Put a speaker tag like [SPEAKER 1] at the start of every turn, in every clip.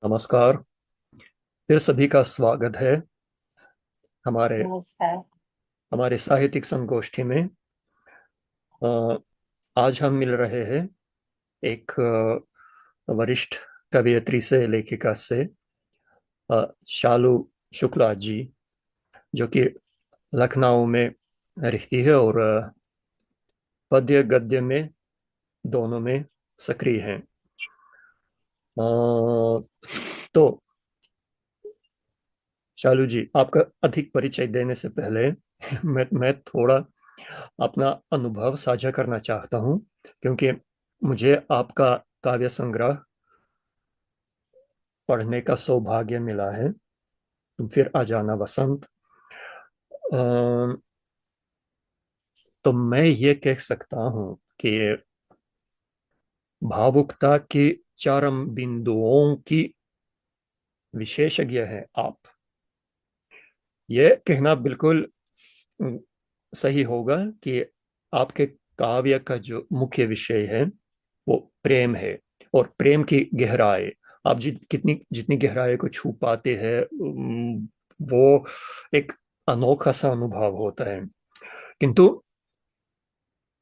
[SPEAKER 1] नमस्कार। फिर सभी का स्वागत है हमारे
[SPEAKER 2] नमस्कार।
[SPEAKER 1] हमारे साहित्यिक संगोष्ठी में। अ, आज हम मिल रहे हैं एक वरिष्ठ कवयित्री से, लेखिका से, शालू शुक्ला जी, जो कि लखनऊ में रहती है और पद्य गद्य में दोनों में सक्रिय हैं। तो शालू जी, आपका अधिक परिचय देने से पहले मैं थोड़ा अपना अनुभव साझा करना चाहता हूँ, क्योंकि मुझे आपका काव्य संग्रह पढ़ने का सौभाग्य मिला है। तुम फिर आ जाना वसंत। अ, तो मैं ये कह सकता हूँ कि भावुकता के चरम बिंदुओं की विशेषज्ञ है आप। ये कहना बिल्कुल सही होगा कि आपके काव्य का जो मुख्य विषय है वो प्रेम है, और प्रेम की गहराई। आप कितनी जितनी गहराई को छू पाते हैं, वो एक अनोखा सा अनुभव होता है। किंतु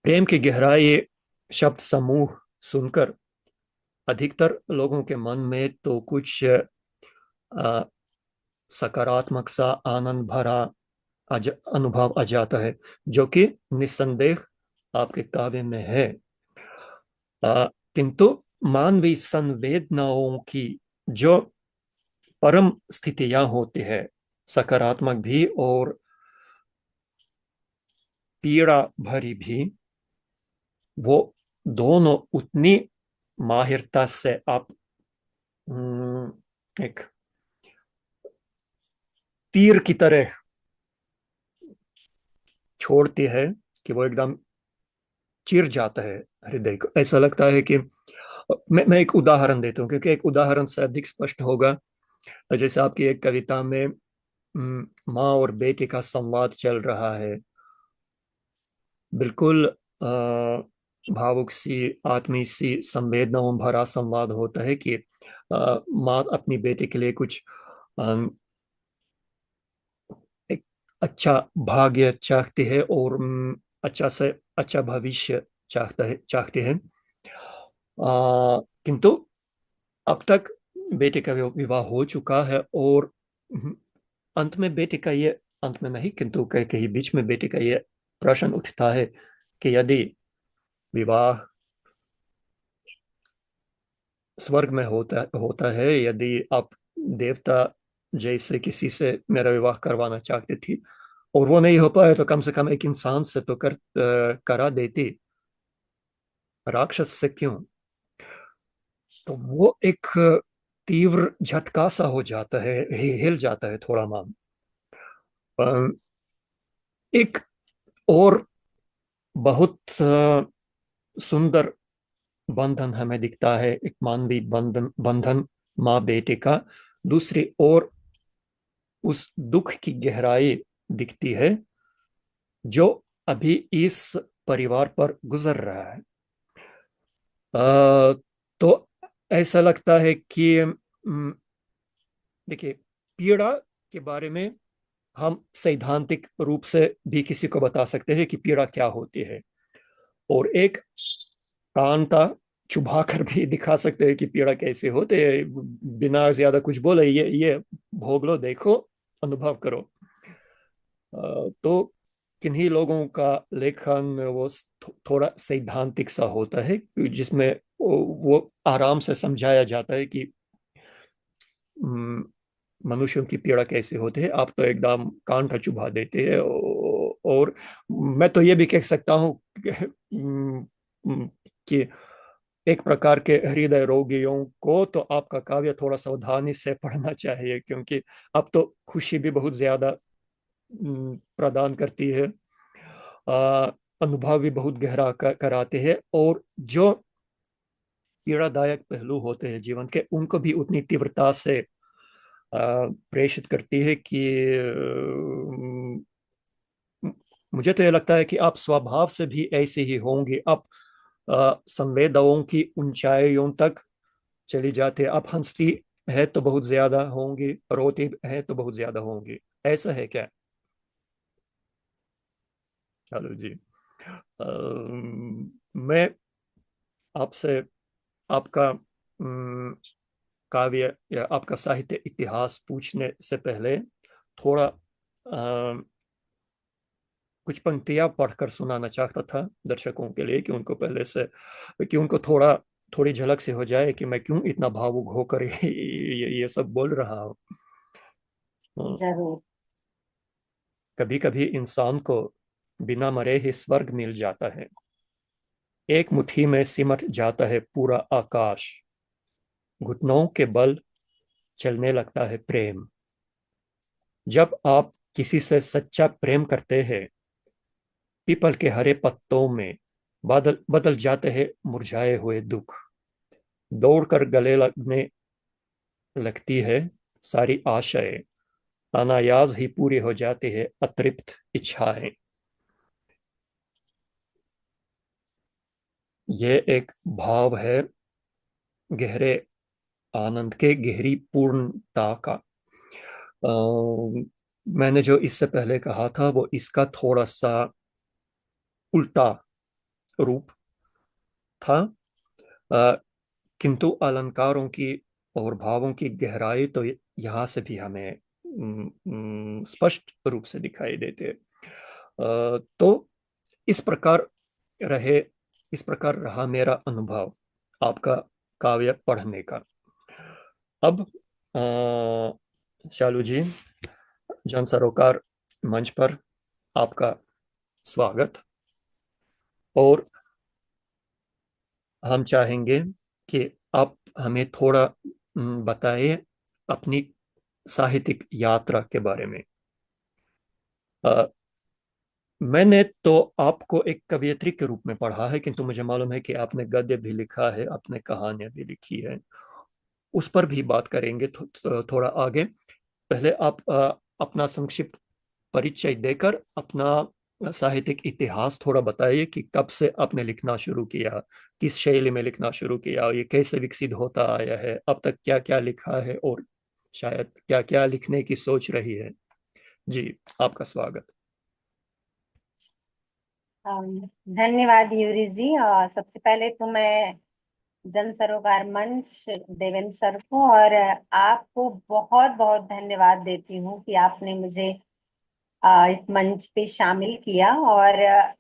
[SPEAKER 1] प्रेम की गहराई शब्द समूह सुनकर अधिकतर लोगों के मन में तो कुछ अ, सकारात्मक सा आनंद भरा अनुभव आ जाता है, जो कि निस्संदेह आपके काव्य में है। किंतु मानवीय संवेदनाओं की जो परम स्थितियां होती है, सकारात्मक भी और पीड़ा भरी भी, वो दोनों उतनी माहिरता से आप एक तीर की तरह छोड़ती है कि वो एकदम चिर जाता है हृदय को। ऐसा लगता है कि मैं एक उदाहरण देता हूँ, क्योंकि एक उदाहरण से अधिक स्पष्ट होगा। जैसे आपकी एक कविता में माँ और बेटे का संवाद चल रहा है, बिल्कुल भावुक सी, आत्मीय सी संवेदनाओं भरा संवाद होता है कि माँ अपनी बेटे के लिए कुछ अम, एक अच्छा भाग्य चाहती है, और अच्छा से अच्छा भविष्य चाहते हैं। किंतु अब तक बेटे का विवाह हो चुका है, और अंत में बेटे का ये, अंत में नहीं किंतु कहीं कहीं बीच में बेटे का ये प्रश्न उठता है कि यदि विवाह स्वर्ग में होता होता है, यदि आप देवता जैसे किसी से मेरा विवाह करवाना चाहती थी और वो नहीं हो पाया, तो कम से कम एक इंसान से तो करा देती, राक्षस से क्यों? तो वो एक तीव्र झटका सा हो जाता है, हिल जाता है थोड़ा मन। एक और बहुत सुंदर बंधन हमें दिखता है, एक मानवीय बंधन माँ बेटे का। दूसरी ओर उस दुख की गहराई दिखती है जो अभी इस परिवार पर गुजर रहा है। तो ऐसा लगता है कि देखिए, पीड़ा के बारे में हम सैद्धांतिक रूप से भी किसी को बता सकते हैं कि पीड़ा क्या होती है, और एक कांटा चुभा कर भी दिखा सकते हैं कि पीड़ा कैसे होते हैं, बिना ज्यादा कुछ बोले। ये भोग लो, देखो, अनुभव करो। तो किन्हीं लोगों का लेखन वो थोड़ा सैद्धांतिक सा होता है, जिसमें वो आराम से समझाया जाता है कि हम्म, मनुष्यों की पीड़ा कैसे होती है। आप तो एकदम कांटा चुभा देते हैं। और मैं तो ये भी कह सकता हूँ कि एक प्रकार के हृदय रोगियों को तो आपका काव्य थोड़ा सावधानी से पढ़ना चाहिए, क्योंकि आप तो खुशी भी बहुत ज्यादा प्रदान करती है, आ, अनुभव भी बहुत गहरा कराते हैं, और जो पीड़ादायक पहलू होते हैं जीवन के, उनको भी उतनी तीव्रता से प्रेषित करती है कि मुझे तो ये लगता है कि आप स्वभाव से भी ऐसे ही होंगे। आप संवेदनाओं की ऊंचाइयों तक चली जाते हैं। आप हंसती है तो बहुत ज्यादा होंगी, रोती है तो बहुत ज्यादा होंगी। ऐसा है क्या? चलो जी। मैं आपसे आपका काव्य या आपका साहित्य इतिहास पूछने से पहले थोड़ा कुछ पंक्तियां पढ़कर सुनाना चाहता था दर्शकों के लिए, कि उनको पहले से, कि उनको थोड़ी झलक से हो जाए कि मैं क्यों इतना भावुक होकर ये सब बोल रहा हूँ।
[SPEAKER 2] जरूर।
[SPEAKER 1] कभी कभी इंसान को बिना मरे ही स्वर्ग मिल जाता है। एक मुट्ठी में सिमट जाता है पूरा आकाश। घुटनों के बल चलने लगता है प्रेम। जब आप किसी से सच्चा प्रेम करते हैं, पीपल के हरे पत्तों में बादल बदल जाते हैं मुरझाए हुए दुख। दौड़कर गले लगने लगती है सारी आशाएं। अनायास ही पूरी हो जाती है अतृप्त इच्छाएं। ये एक भाव है गहरे आनंद के, गहरी पूर्णता का। मैंने जो इससे पहले कहा था वो इसका थोड़ा सा उल्टा रूप था। अ, किंतु अलंकारों की और भावों की गहराई तो यहाँ से भी हमें स्पष्ट रूप से दिखाई देते हैं। तो इस प्रकार रहे इस प्रकार रहा मेरा अनुभव आपका काव्य पढ़ने का। अब शालू जी, जन सरोकार मंच पर आपका स्वागत। और हम चाहेंगे कि आप हमें थोड़ा बताइए अपनी साहित्यिक यात्रा के बारे में। अ, मैंने तो आपको एक कवयित्री के रूप में पढ़ा है, किंतु मुझे मालूम है कि आपने गद्य भी लिखा है, आपने कहानियां भी लिखी है। उस पर भी बात करेंगे थोड़ा आगे। पहले आप अपना संक्षिप्त परिचय देकर अपना साहित्यिक इतिहास थोड़ा बताइए कि कब से आपने लिखना शुरू किया, किस शैली में लिखना शुरू किया, ये कैसे विकसित होता आया है, अब तक क्या क्या लिखा है, और शायद क्या क्या लिखने की सोच रही है। जी, आपका स्वागत।
[SPEAKER 2] धन्यवाद यूरी जी। सबसे पहले तो मैं जन सरोकार मंच, देवेंद्र सर को और आपको बहुत बहुत धन्यवाद देती हूँ कि आपने मुझे इस मंच पे शामिल किया। और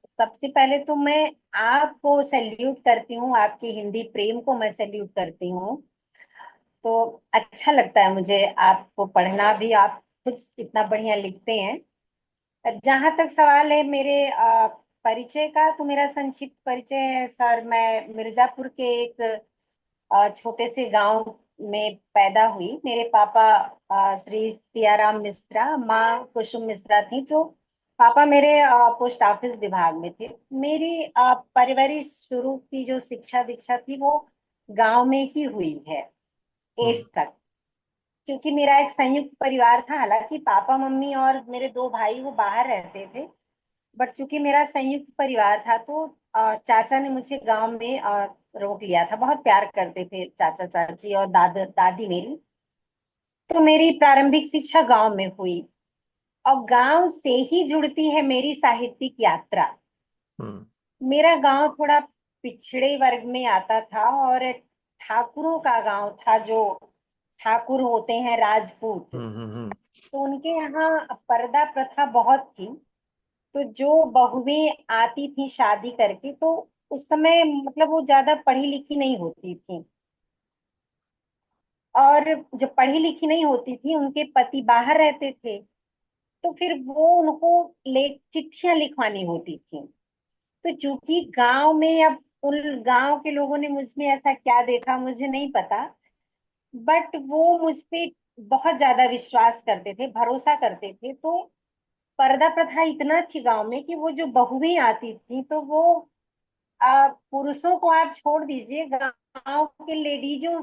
[SPEAKER 2] सबसे पहले तो मैं आपको सैल्यूट करती हूँ, आपकी हिंदी प्रेम को मैं सैल्यूट करती हूँ। तो अच्छा लगता है मुझे आपको पढ़ना भी, आप खुद इतना बढ़िया लिखते हैं। जहां तक सवाल है मेरे परिचय का, तो मेरा संक्षिप्त परिचय है सर। मैं मिर्जापुर के एक छोटे से गांव में पैदा हुई। मेरे पापा श्री सियाराम मिश्रा, माँ कुसुम मिश्रा थी। जो पापा मेरे पोस्ट ऑफिस विभाग में थे। मेरी पारिवारिक शुरू की जो शिक्षा दीक्षा थी वो गांव में ही हुई है,
[SPEAKER 1] हम्म।
[SPEAKER 2] 8th तक। क्योंकि मेरा एक संयुक्त परिवार था, हालांकि पापा मम्मी और मेरे 2 भाई वो बाहर रहते थे। बट चूंकि मेरा संयुक्त परिवार था तो चाचा ने मुझे गांव में रोक लिया था। बहुत प्यार करते थे चाचा चाची और दादा दादी मेरी। तो मेरी प्रारंभिक शिक्षा गांव में हुई और गांव से ही जुड़ती है मेरी साहित्यिक यात्रा।
[SPEAKER 1] हम्म।
[SPEAKER 2] मेरा गांव थोड़ा पिछड़े वर्ग में आता था और ठाकुरों का गांव था। जो ठाकुर होते हैं राजपूत,
[SPEAKER 1] हम्म। हम्म।
[SPEAKER 2] तो उनके यहाँ पर्दा प्रथा बहुत थी। तो जो बहुएं आती थी शादी करके, तो उस समय मतलब वो ज्यादा पढ़ी लिखी नहीं होती थी। और जो पढ़ी लिखी नहीं होती थी उनके पति बाहर रहते थे। तो फिर वो उनको ले चिट्ठियां लिखवानी होती थी। तो चूंकि गांव में, अब उन गांव के लोगों ने मुझ में ऐसा क्या देखा मुझे नहीं पता, बट वो मुझ पे बहुत ज्यादा विश्वास करते थे, भरोसा करते थे। तो पर्दा प्रथा इतना थी गांव में कि वो जो बहुएं आती थी तो वो पुरुषों को आप छोड़ दीजिए, गांव के लेडीजों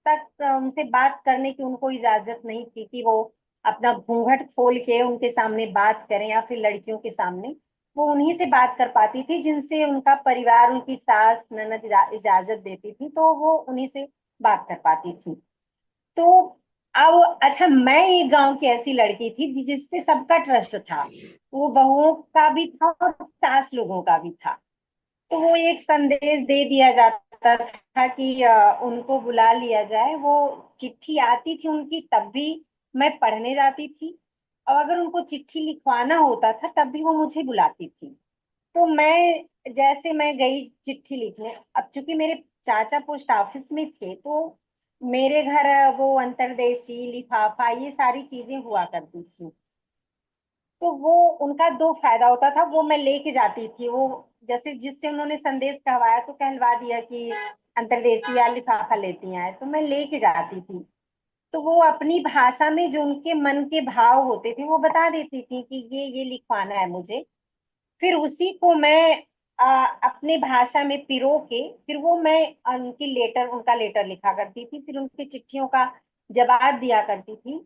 [SPEAKER 2] तक उनसे बात करने की उनको इजाजत नहीं थी कि वो अपना घूंघट खोल के उनके सामने बात करें, या फिर लड़कियों के सामने। वो उन्हीं से बात कर पाती थी जिनसे उनका परिवार, उनकी सास ननद इजाजत देती थी, तो वो उन्हीं से बात कर पाती थी। तो अब अच्छा, मैं एक गांव की ऐसी लड़की थी जिस पे सबका ट्रस्ट था, वो बहुओं का भी था और सास लोगों का भी था। तो वो एक संदेश दे दिया जाता था कि उनको बुला लिया जाए। वो चिट्ठी आती थी उनकी, तब भी मैं पढ़ने जाती थी, और अगर उनको चिट्ठी लिखवाना होता था तब भी वो मुझे बुलाती थी। तो मैं गई चिट्ठी लिखने। अब चूंकि मेरे चाचा पोस्ट ऑफिस में थे, तो मेरे घर वो अंतरदेशी लिफाफा ये सारी चीजें हुआ करती थी। तो वो उनका दो फायदा होता था, वो मैं लेके जाती थी। वो जैसे जिससे उन्होंने संदेश कहवाया तो कहलवा दिया कि अंतरदेशी या लिफाफा लेती हैं, तो मैं लेके जाती थी। तो वो अपनी भाषा में जो उनके मन के भाव होते थे वो बता देती थी कि ये लिखवाना है मुझे। फिर उसी को मैं अपने भाषा में पिरो के, फिर वो मैं उनका लेटर लिखा करती थी, फिर उनकी चिट्ठियों का जवाब दिया करती थी।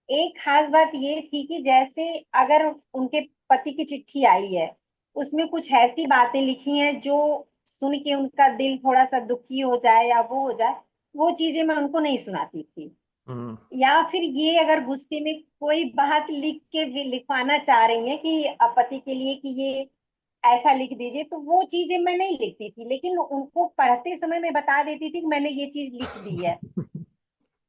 [SPEAKER 2] एक खास बात ये थी कि जैसे अगर उनके पति की चिट्ठी आई है, उसमें कुछ ऐसी बातें लिखी हैं जो सुन के उनका दिल थोड़ा सा दुखी हो जाए या वो हो जाए, वो चीजें मैं उनको नहीं सुनाती थी।
[SPEAKER 1] हम्म।
[SPEAKER 2] या फिर ये अगर गुस्से में कोई बात लिख के भी लिखवाना चाह रही है कि पति के लिए कि ये ऐसा लिख दीजिए, तो वो चीजें मैं नहीं लिखती थी, लेकिन उनको पढ़ते समय मैं बता देती थी कि मैंने ये चीज लिख दी है।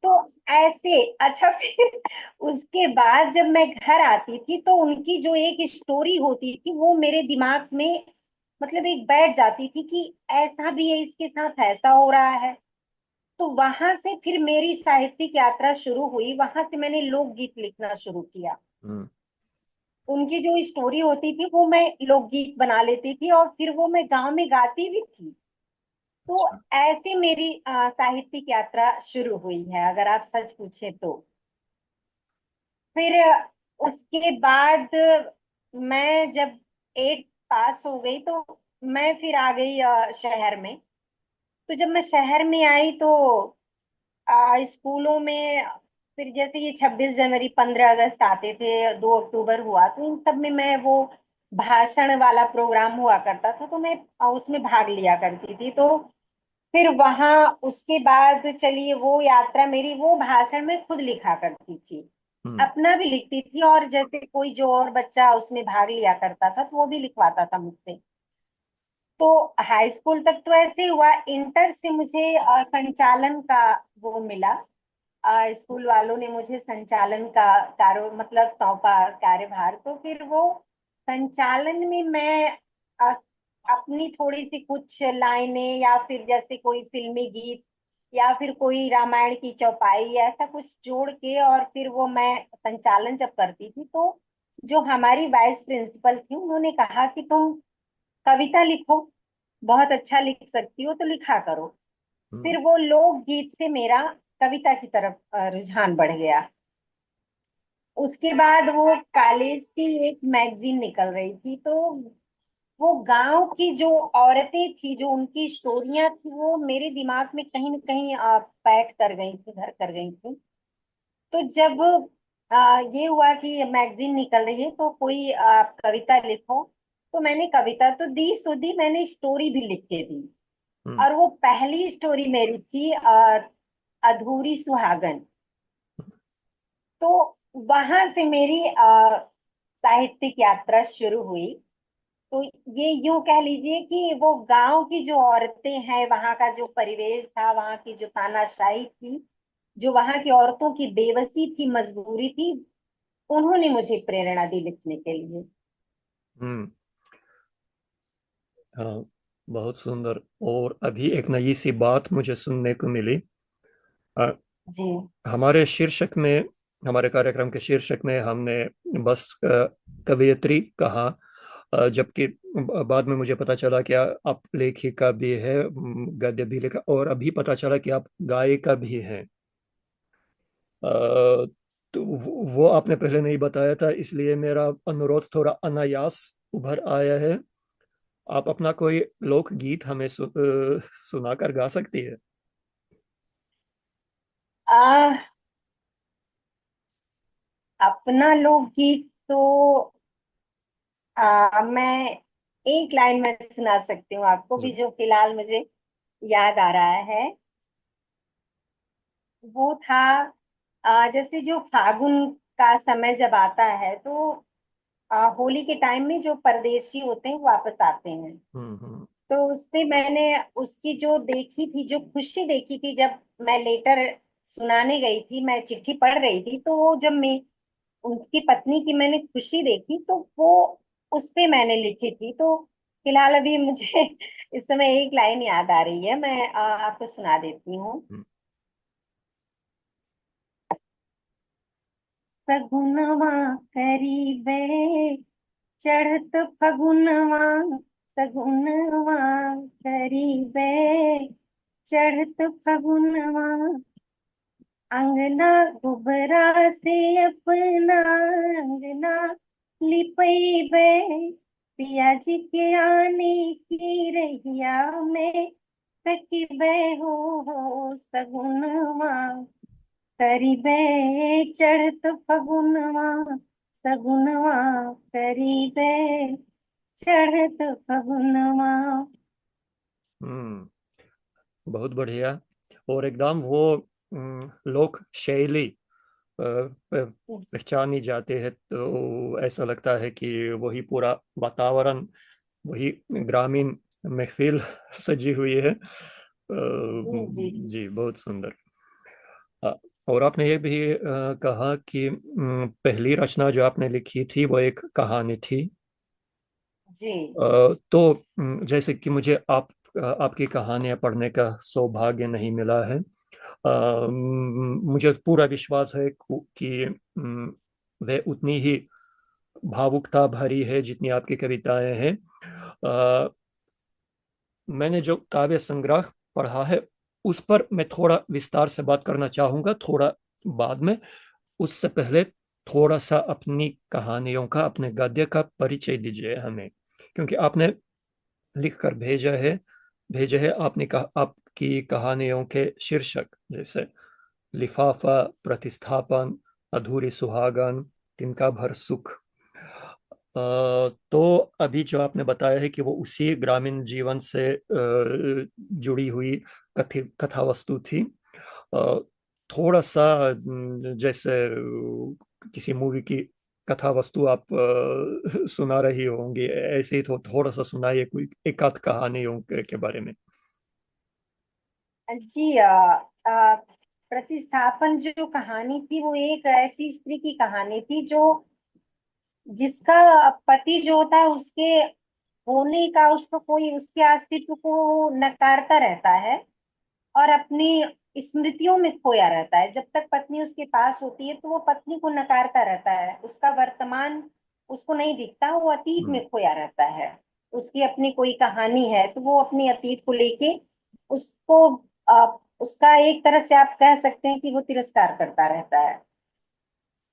[SPEAKER 2] तो ऐसे अच्छा फिर उसके बाद जब मैं घर आती थी तो उनकी जो एक स्टोरी होती थी वो मेरे दिमाग में मतलब एक बैठ जाती थी कि ऐसा भी है, इसके साथ ऐसा हो रहा है। तो वहां से फिर मेरी साहित्यिक यात्रा शुरू हुई, वहां से मैंने लोकगीत लिखना शुरू किया।
[SPEAKER 1] हम्म।
[SPEAKER 2] उनकी जो स्टोरी होती थी वो मैं लोकगीत बना लेती थी और फिर वो मैं गांव में गाती भी थी। तो
[SPEAKER 1] अच्छा।
[SPEAKER 2] ऐसे मेरी साहित्यिक यात्रा शुरू हुई है, अगर आप सच पूछे तो। फिर उसके बाद मैं जब 8th पास हो गई तो मैं फिर आ गई शहर में। तो जब मैं शहर में आई तो स्कूलों में फिर जैसे ये 26 जनवरी 15 अगस्त आते थे, 2 अक्टूबर हुआ, तो इन सब में मैं वो भाषण वाला प्रोग्राम हुआ करता था, तो मैं उसमें भाग लिया करती थी। तो फिर वहां उसके बाद चलिए वो यात्रा मेरी, वो भाषण में खुद लिखा करती थी,
[SPEAKER 1] हम्म।
[SPEAKER 2] अपना भी लिखती थी, और जैसे कोई जो और बच्चा उसमें भाग लिया करता था तो वो भी लिखवाता था मुझसे। तो हाई स्कूल तक तो ऐसे ही हुआ। इंटर से मुझे संचालन का वो मिला। स्कूल वालों ने मुझे संचालन का कार्य मतलब सौंपा कार्यभार। तो फिर वो संचालन में मैं अ, अपनी थोड़ी सी कुछ लाइनें या फिर जैसे कोई फिल्मी गीत या फिर कोई रामायण की चौपाई ऐसा कुछ जोड़ के, और फिर वो मैं संचालन जब करती थी तो जो हमारी वाइस प्रिंसिपल थी उन्होंने कहा कि तुम कविता लिखो, बहुत अच्छा लिख सकती हो तो लिखा करो।
[SPEAKER 1] हम्म।
[SPEAKER 2] फिर वो लोकगीत से मेरा कविता की तरफ रुझान बढ़ गया। उसके बाद वो कॉलेज की एक मैगजीन निकल रही थी, तो वो गांव की जो औरतें थी, जो उनकी स्टोरियां थी, वो मेरे दिमाग में कहीं ना कहीं बैठ कर गई थी, घर कर गई थी। तो जब ये हुआ कि मैगजीन निकल रही है तो कोई कविता लिखो, तो मैंने कविता तो दी सुधी, मैंने स्टोरी भी लिख के दी।
[SPEAKER 1] हम्म।
[SPEAKER 2] और वो पहली स्टोरी मेरी थी अधूरी सुहागन। तो वहां से मेरी साहित्यिक यात्रा शुरू हुई। तो ये यूं कह लीजिए कि वो गांव की जो औरतें हैं, वहां का जो परिवेश था, वहां की जो तानाशाही थी, जो वहां की औरतों की बेबसी थी, मजबूरी थी, उन्होंने मुझे प्रेरणा दी लिखने के लिए।
[SPEAKER 1] हम्म। हाँ, बहुत सुंदर। और अभी एक नई सी बात मुझे सुनने को मिली। अ,
[SPEAKER 2] जी।
[SPEAKER 1] हमारे शीर्षक में, हमारे कार्यक्रम के शीर्षक में हमने बस कवयित्री कहा, जबकि बाद में मुझे पता चला कि आप लेखिका भी है, गद्य भी लिखा, और अभी पता चला कि आप गायिका भी हैं। तो वो आपने पहले नहीं बताया था, इसलिए मेरा अनुरोध थोड़ा अनायास उभर आया है। आप अपना कोई लोकगीत हमें सुनाकर गा सकती है?
[SPEAKER 2] आ, अपना लोकगीत तो मैं एक लाइन में सुना सकती हूँ आपको
[SPEAKER 1] जी।
[SPEAKER 2] भी, जो फिलहाल मुझे याद आ रहा है। वो था जैसे जो फागुन का समय जब आता है तो होली के टाइम में जो परदेशी होते हैं वो वापस आते हैं।
[SPEAKER 1] हम्म।
[SPEAKER 2] तो उसपे मैंने उसकी जो देखी थी, जो खुशी देखी थी, जब मैं लेटर सुनाने गई थी, मैं चिट्ठी पढ़ रही थी, तो वो जब मैं उनकी पत्नी की मैंने खुशी देखी तो वो उस पे मैंने लिखी थी। तो फिलहाल अभी मुझे इस समय एक लाइन याद आ रही है, मैं आपको सुना देती हूँ।
[SPEAKER 1] हम्म।
[SPEAKER 2] सगुनवा करीबे चढ़त फगुनवा, सगुनवा करीबे चढ़त फगुनवा, अंगना गुबरा से अपना अंगना लिपैबे, पिया जी के आने की रहिया में तकिबे हो सगुनवा करीबे चढ़त फगुनवा, सगुनवा करीबे चढ़त फगुनवा।
[SPEAKER 1] बहुत बढ़िया। और एकदम वो लोक शैली पहचानी जाती है, तो ऐसा लगता है कि वही पूरा वातावरण, वही ग्रामीण महफिल सजी हुई है।
[SPEAKER 2] जी जी जी।
[SPEAKER 1] जी, बहुत सुंदर। अ, और आपने ये भी कहा कि पहली रचना जो आपने लिखी थी वो एक कहानी थी।
[SPEAKER 2] जी
[SPEAKER 1] तो जैसे कि मुझे आपकी कहानियां पढ़ने का सौभाग्य नहीं मिला है। मुझे पूरा विश्वास है कि वह उतनी ही भावुकता भरी है जितनी आपकी कविताएं हैं। अ, मैंने जो काव्य संग्रह पढ़ा है उस पर मैं थोड़ा विस्तार से बात करना चाहूंगा, थोड़ा बाद में। उससे पहले थोड़ा सा अपनी कहानियों का, अपने गद्य का परिचय दीजिए हमें, क्योंकि आपने लिख कर भेजे है। आपने कहा आपकी कहानियों के शीर्षक जैसे लिफाफा, प्रतिस्थापन, अधूरी सुहागन, तिनका भर सुख। तो अभी जो आपने बताया है कि वो उसी ग्रामीण जीवन से जुड़ी हुई कथित कथा वस्तु थी। अ, थोड़ा सा जैसे किसी मूवी की कथा वस्तु आप सुना रही होंगी, ऐसे ही तो थोड़ा सा सुनाइए कोई एक आध कहानियों के बारे में।
[SPEAKER 2] जी प्रतिस्थापन जो कहानी थी वो एक ऐसी स्त्री की कहानी थी जो जिसका पति जो था उसके होने का, उसको कोई उसके अस्तित्व को नकारता रहता है और अपनी स्मृतियों में खोया रहता है। जब तक पत्नी उसके पास होती है तो वो पत्नी को नकारता रहता है, उसका वर्तमान उसको नहीं दिखता, वो अतीत
[SPEAKER 1] हम्म।
[SPEAKER 2] में खोया रहता है। उसकी अपनी कोई कहानी है तो वो अपनी अतीत को लेके उसको उसका एक तरह से आप कह सकते हैं कि वो तिरस्कार करता रहता है।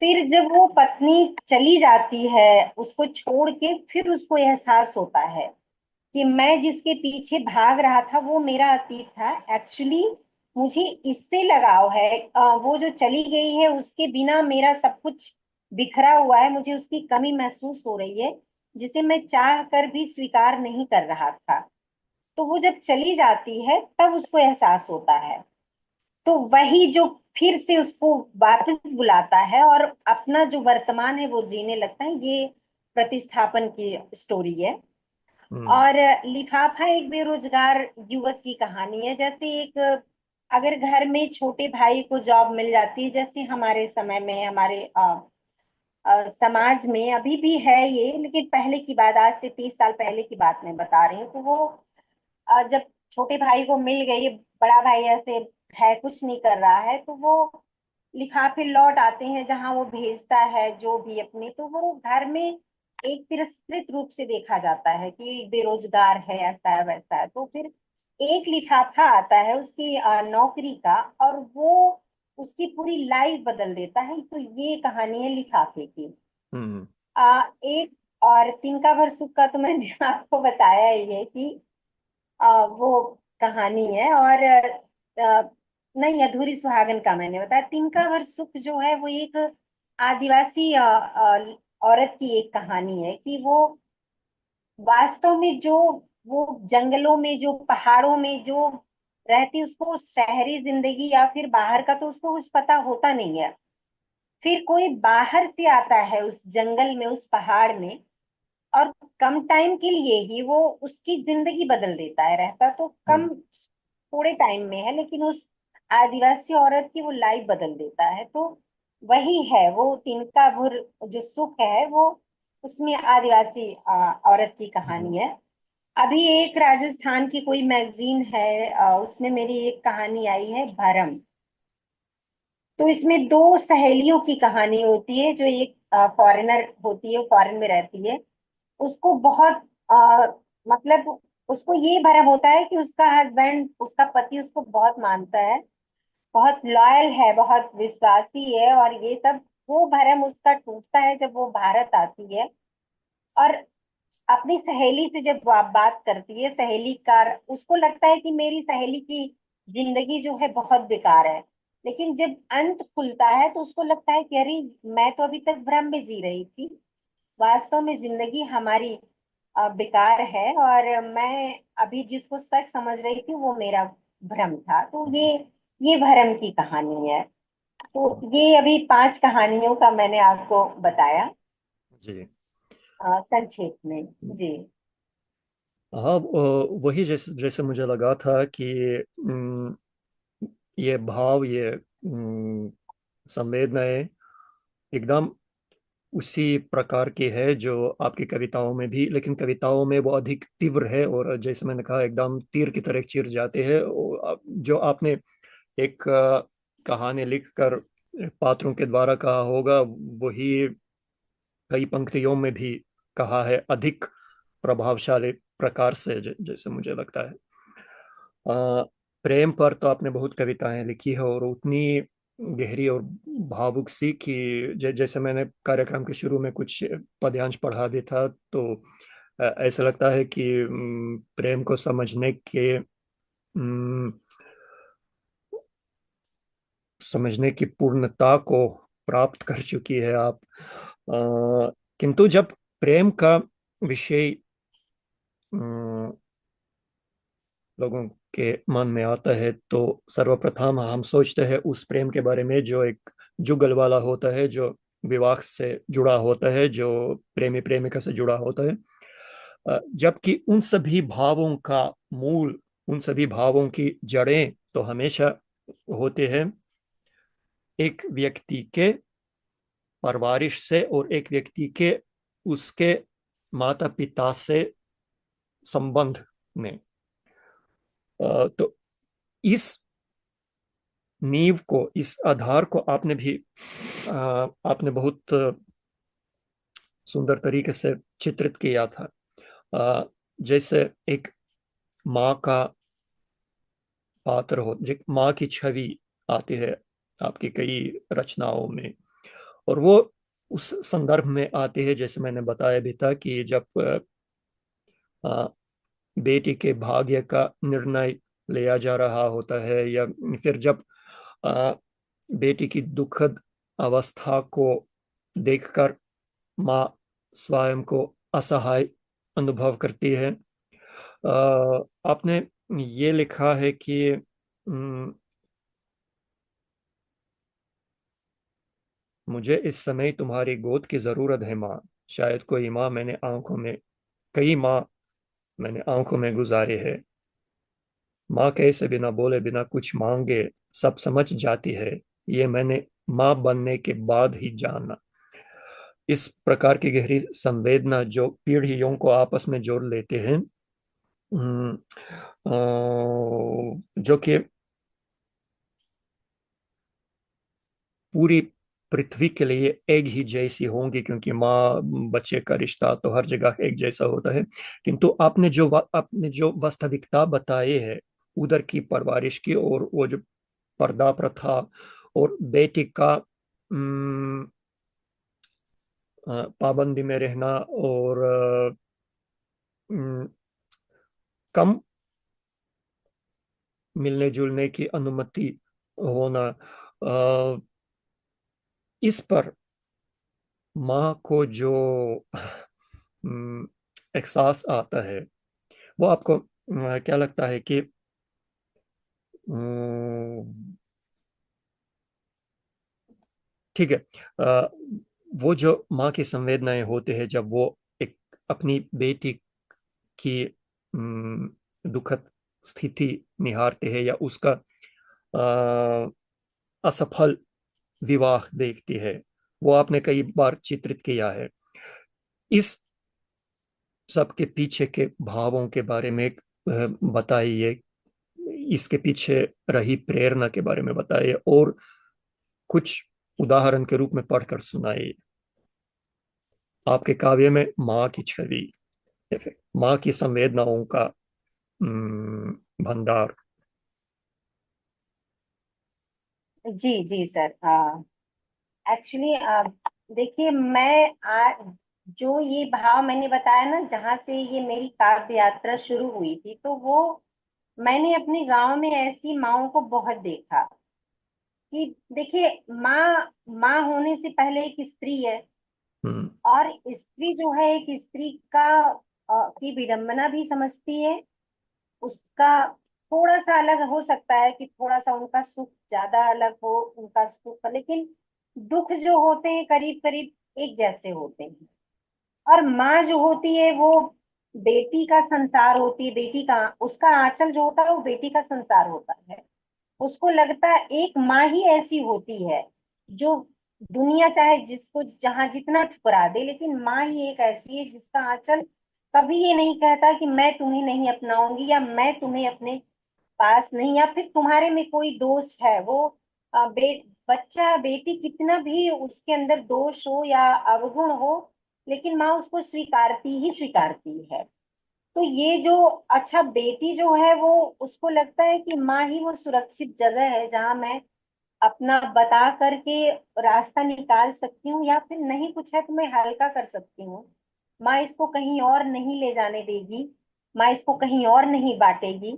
[SPEAKER 2] फिर जब वो पत्नी चली जाती है उसको छोड़ के, फिर उसको एहसास होता है कि मैं जिसके पीछे भाग रहा था वो मेरा अतीत था। एक्चुअली मुझे इससे लगाव है, वो जो चली गई है उसके बिना मेरा सब कुछ बिखरा हुआ है, मुझे उसकी कमी महसूस हो रही है जिसे मैं चाह कर भी स्वीकार नहीं कर रहा था। तो वो जब चली जाती है तब उसको एहसास होता है। तो वही जो फिर से उसको वापस बुलाता है और अपना जो वर्तमान है वो जीने लगता है। ये प्रतिस्थापन की स्टोरी है।
[SPEAKER 1] हम्म।
[SPEAKER 2] और लिफाफा एक बेरोजगार युवक की कहानी है। जैसे एक अगर घर में छोटे भाई को जॉब मिल जाती है, जैसे हमारे समय में हमारे समाज में अभी भी है ये, लेकिन पहले की बात, आज से 30 साल पहले की बात मैं बता रही हूँ। तो वो जब छोटे भाई को मिल गई, बड़ा भाई ऐसे है कुछ नहीं कर रहा है, तो वो लिफाफे लौट आते हैं जहां वो भेजता है जो भी अपने, तो वो घर में एक तिरस्कृत रूप से देखा जाता है कि बेरोजगार है, ऐसा है वैसा है। तो फिर एक लिफाफा आता है उसकी नौकरी का, और वो उसकी पूरी लाइफ बदल देता है। तो ये कहानी है लिफाफे की।
[SPEAKER 1] हम्म।
[SPEAKER 2] एक और तिनका भर सुख का तो मैंने आपको बताया ही है कि वो कहानी है। और नहीं, अधूरी सुहागन का मैंने बताया। तिनका भर सुख जो है वो एक आदिवासी औरत की एक कहानी है कि वो वास्तव में जो वो जंगलों में, जो पहाड़ों में जो रहती, उसको शहरी जिंदगी या फिर बाहर का तो उसको कुछ पता होता नहीं है। फिर कोई बाहर से आता है उस जंगल में, उस पहाड़ में, और कम टाइम के लिए ही वो उसकी जिंदगी बदल देता है। रहता तो
[SPEAKER 1] हम्म,
[SPEAKER 2] कम थोड़े टाइम में है, लेकिन उस आदिवासी औरत की वो लाइफ बदल देता है। तो वही है वो तिनका भुर, जो सुख है वो उसमें आदिवासी औरत की
[SPEAKER 1] हम्म,
[SPEAKER 2] कहानी है। अभी एक राजस्थान की कोई मैगजीन है, उसमें मेरी एक कहानी आई है, भरम। तो इसमें दो सहेलियों की कहानी होती है। जो एक फॉरेनर होती है, वो फॉरेन में रहती है। उसको बहुत मतलब उसको ये भरम होता है कि उसका हस्बैंड, उसका पति उसको बहुत मानता है, बहुत लॉयल है, बहुत विश्वासी है, और ये सब। वो भरम उसका टूटता है जब वो भारत आती है, और अपनी सहेली से जब वो बात करती है, सहेली का, उसको लगता है कि मेरी सहेली की जिंदगी जो है बहुत बेकार है। लेकिन जब अंत खुलता है तो उसको लगता है कि अरे, मैं तो अभी तक भ्रम में जी रही थी, वास्तव में जिंदगी हमारी बेकार है, और मैं अभी जिसको सच समझ रही थी वो मेरा भ्रम था। तो
[SPEAKER 1] हम्म,
[SPEAKER 2] ये भ्रम की कहानी है।
[SPEAKER 1] हम्म,
[SPEAKER 2] तो ये अभी 5 कहानियों का मैंने आपको बताया
[SPEAKER 1] जी।
[SPEAKER 2] संक्षेप में। जी।
[SPEAKER 1] हाँ, वही जैसे जैसे मुझे लगा था कि ये भाव, ये संवेदनाएं एकदम उसी प्रकार की है जो आपकी कविताओं में भी, लेकिन कविताओं में वो अधिक तीव्र है, और जैसे मैंने कहा एकदम तीर की तरह चीर जाते हैं। जो आपने एक कहानी लिखकर पात्रों के द्वारा कहा होगा, वही कई पंक्तियों में भी कहा है, अधिक प्रभावशाली प्रकार से, जैसे मुझे लगता है। प्रेम पर तो आपने बहुत कविताएं लिखी है, और उतनी गहरी और भावुक सी कि जैसे मैंने कार्यक्रम के शुरू में कुछ पद्यांश पढ़ा भी था, तो ऐसा लगता है कि प्रेम को समझने की पूर्णता को प्राप्त कर चुकी है आप। किंतु जब प्रेम का विषय लोगों के मन में आता है, तो सर्वप्रथम हम सोचते हैं उस प्रेम के बारे में जो एक जुगल वाला होता है, जो विवाह से जुड़ा होता है, जो प्रेमी प्रेमिका से जुड़ा होता है। जबकि उन सभी भावों का मूल, उन सभी भावों की जड़ें तो हमेशा होते हैं एक व्यक्ति के परवरिश से, और एक व्यक्ति के उसके माता पिता से संबंध में। तो इस नींव को, इस आधार को आपने बहुत सुंदर तरीके से चित्रित किया था। जैसे एक माँ का पात्र हो, माँ की छवि आती है आपकी कई रचनाओं में, और वो उस संदर्भ में आती है, जैसे मैंने बताया भी था, कि जब अ, बेटी के भाग्य का निर्णय लिया जा रहा होता है, या फिर जब अ, बेटी की दुखद अवस्था को देखकर माँ स्वयं को असहाय अनुभव करती है। आपने ये लिखा है कि मुझे इस समय तुम्हारी गोद की जरूरत है माँ। शायद कोई माँ मैंने आंखों में कई माँ मैंने आंखों में गुजारे है। माँ कैसे बिना बोले बिना कुछ मांगे सब समझ जाती है, ये मैंने माँ बनने के बाद ही जाना। इस प्रकार की गहरी संवेदना जो पीढ़ियों को आपस में जोड़ लेते हैं, जो कि पूरी पृथ्वी के लिए एक ही जैसी होंगी, क्योंकि माँ बच्चे का रिश्ता तो हर जगह एक जैसा होता है। किंतु आपने जो वास्तविकता बताई है उधर की परवरिश की, और वो जो पर्दा प्रथा और बेटी का पाबंदी में रहना, और अम, कम मिलने जुलने की अनुमति होना, इस पर माँ को जो एहसास आता है, वो आपको क्या लगता है कि हम्म, ठीक है। वो जो माँ की संवेदनाएं होते हैं जब वो एक अपनी बेटी की दुखद स्थिति निहारते हैं, या उसका असफल विवाह देखती है, वो आपने कई बार चित्रित किया है। इस सब के पीछे के भावों के बारे में बताइए, इसके पीछे रही प्रेरणा के बारे में बताइए, और कुछ उदाहरण के रूप में पढ़कर सुनाइए। आपके काव्य में माँ की छवि, या फिर माँ की संवेदनाओं का भंडार।
[SPEAKER 2] जी जी सर। एक्चुअली देखिए, मैं जो ये भाव मैंने बताया ना, जहाँ से ये मेरी काव्य यात्रा शुरू हुई थी, तो वो मैंने अपने गांव में ऐसी माँओं को बहुत देखा कि देखिए, माँ माँ होने से पहले एक स्त्री है।
[SPEAKER 1] हम्म।
[SPEAKER 2] और स्त्री जो है, एक स्त्री का की विडंबना भी समझती है। उसका थोड़ा सा अलग हो सकता है कि थोड़ा सा उनका सुख ज्यादा अलग हो, उनका सुख, लेकिन दुख जो होते हैं करीब करीब एक जैसे होते हैं। और माँ जो होती है वो बेटी का संसार होती है, बेटी का उसका आंचल जो होता है वो बेटी का संसार होता है। उसको लगता है एक माँ ही ऐसी होती है जो दुनिया चाहे जिसको जहां जितना ठुकरा दे, लेकिन माँ ही एक ऐसी है जिसका आंचल कभी ये नहीं कहता कि मैं तुम्हें नहीं अपनाऊंगी, या मैं तुम्हें अपने पास नहीं, या फिर तुम्हारे में कोई दोष है। वो बच्चा बेटी कितना भी उसके अंदर दोष हो या अवगुण हो, लेकिन माँ उसको स्वीकारती ही स्वीकारती है। तो ये जो, अच्छा बेटी जो है वो, उसको लगता है कि माँ ही वो सुरक्षित जगह है जहां मैं अपना बता करके रास्ता निकाल सकती हूँ, या फिर नहीं कुछ है तो मैं हल्का कर सकती हूँ। माँ इसको कहीं और नहीं ले जाने देगी, माँ इसको कहीं और नहीं बांटेगी।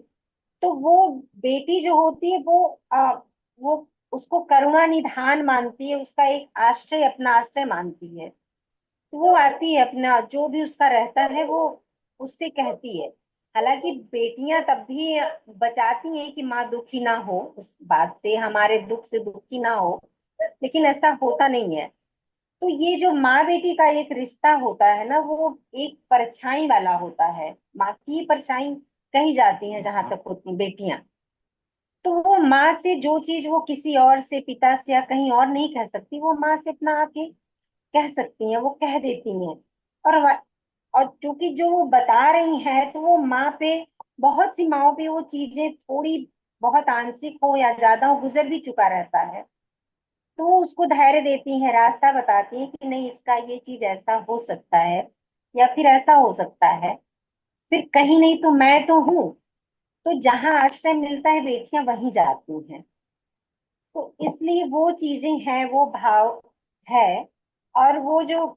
[SPEAKER 2] तो वो बेटी जो होती है वो उसको करुणा निधान मानती है, उसका एक आश्रय, अपना आश्रय मानती है। तो वो आती है, अपना जो भी उसका रहता है वो उससे कहती है। हालांकि बेटियां तब भी बचाती हैं कि माँ दुखी ना हो, उस बात से, हमारे दुख से दुखी ना हो, लेकिन ऐसा होता नहीं है। तो ये जो माँ बेटी का एक रिश्ता होता है ना, वो एक परछाई वाला होता है। माँ की परछाई कही जाती है जहां तक होती बेटियां। तो वो माँ से जो चीज वो किसी और से, पिता से या कहीं और नहीं कह सकती, वो माँ से अपना आके कह सकती हैं, वो कह देती हैं। और और क्योंकि जो वो बता रही हैं, तो वो माँ पे, बहुत सी माँओं पे वो चीजें थोड़ी बहुत आंशिक हो या ज्यादा हो, गुजर भी चुका रहता है। तो वो उसको धैर्य देती हैं, रास्ता बताती हैं कि नहीं, इसका ये चीज ऐसा हो सकता है, या फिर ऐसा हो सकता है। फिर कहीं नहीं तो मैं तो हूँ। तो जहां आश्रय मिलता है बेटियां वहीं जाती हैं। तो इसलिए वो चीजें हैं, वो भाव है। और वो जो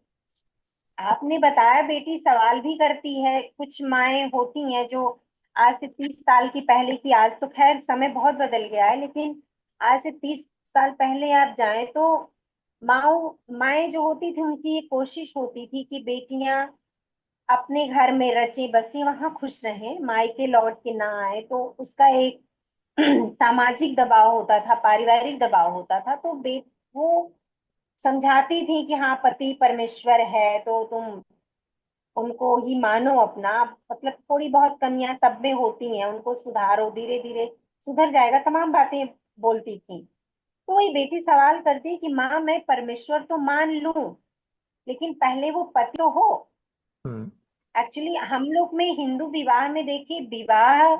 [SPEAKER 2] आपने बताया, बेटी सवाल भी करती है। कुछ माएँ होती हैं जो आज से 30 साल की पहले की, आज तो खैर समय बहुत बदल गया है, लेकिन आज से 30 साल पहले आप जाएं तो माँ माएँ जो होती थी, उनकी ये कोशिश होती थी कि बेटियां अपने घर में रचे बसे वहां खुश रहें, मायके लौट के ना आए। तो उसका एक सामाजिक दबाव होता था, पारिवारिक दबाव होता था। तो वो समझाती थी कि हाँ, पति परमेश्वर है तो तुम उनको ही मानो अपना। मतलब थोड़ी बहुत कमियां सब में होती हैं, उनको सुधारो, धीरे धीरे सुधर जाएगा, तमाम बातें बोलती थी। तो वही बेटी सवाल करती कि माँ, मैं परमेश्वर तो मान लूं, लेकिन पहले वो पति तो हो।
[SPEAKER 1] हम्म।
[SPEAKER 2] एक्चुअली हम लोग में हिंदू विवाह में देखिए, विवाह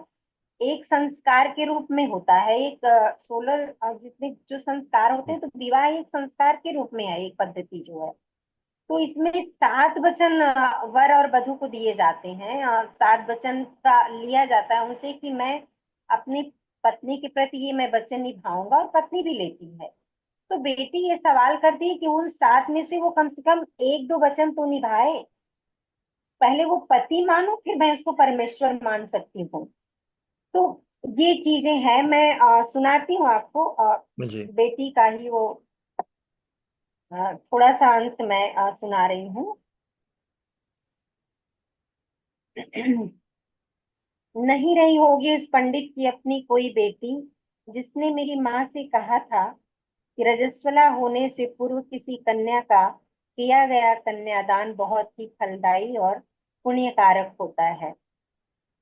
[SPEAKER 2] एक संस्कार के रूप में होता है। एक 16 जितने जो संस्कार होते हैं, तो विवाह एक संस्कार के रूप में है, एक पद्धति जो है। तो इसमें 7 वचन वर और वधू को दिए जाते हैं। 7 वचन का लिया जाता है उनसे कि मैं अपनी पत्नी के प्रति ये मैं वचन निभाऊंगा, और पत्नी भी लेती है। तो बेटी ये सवाल करती है कि उन 7 में से वो कम से कम एक दो वचन तो निभाए। पहले वो पति मानो, फिर मैं उसको परमेश्वर मान सकती हूँ। तो ये चीजें हैं। मैं सुनाती हूँ आपको
[SPEAKER 1] जी।
[SPEAKER 2] बेटी का ही वो थोड़ा सा अंश मैं सुना रही हूँ। नहीं रही होगी उस पंडित की अपनी कोई बेटी, जिसने मेरी माँ से कहा था कि रजस्वला होने से पूर्व किसी कन्या का किया गया कन्यादान बहुत ही फलदायी और पुण्यकारक होता है।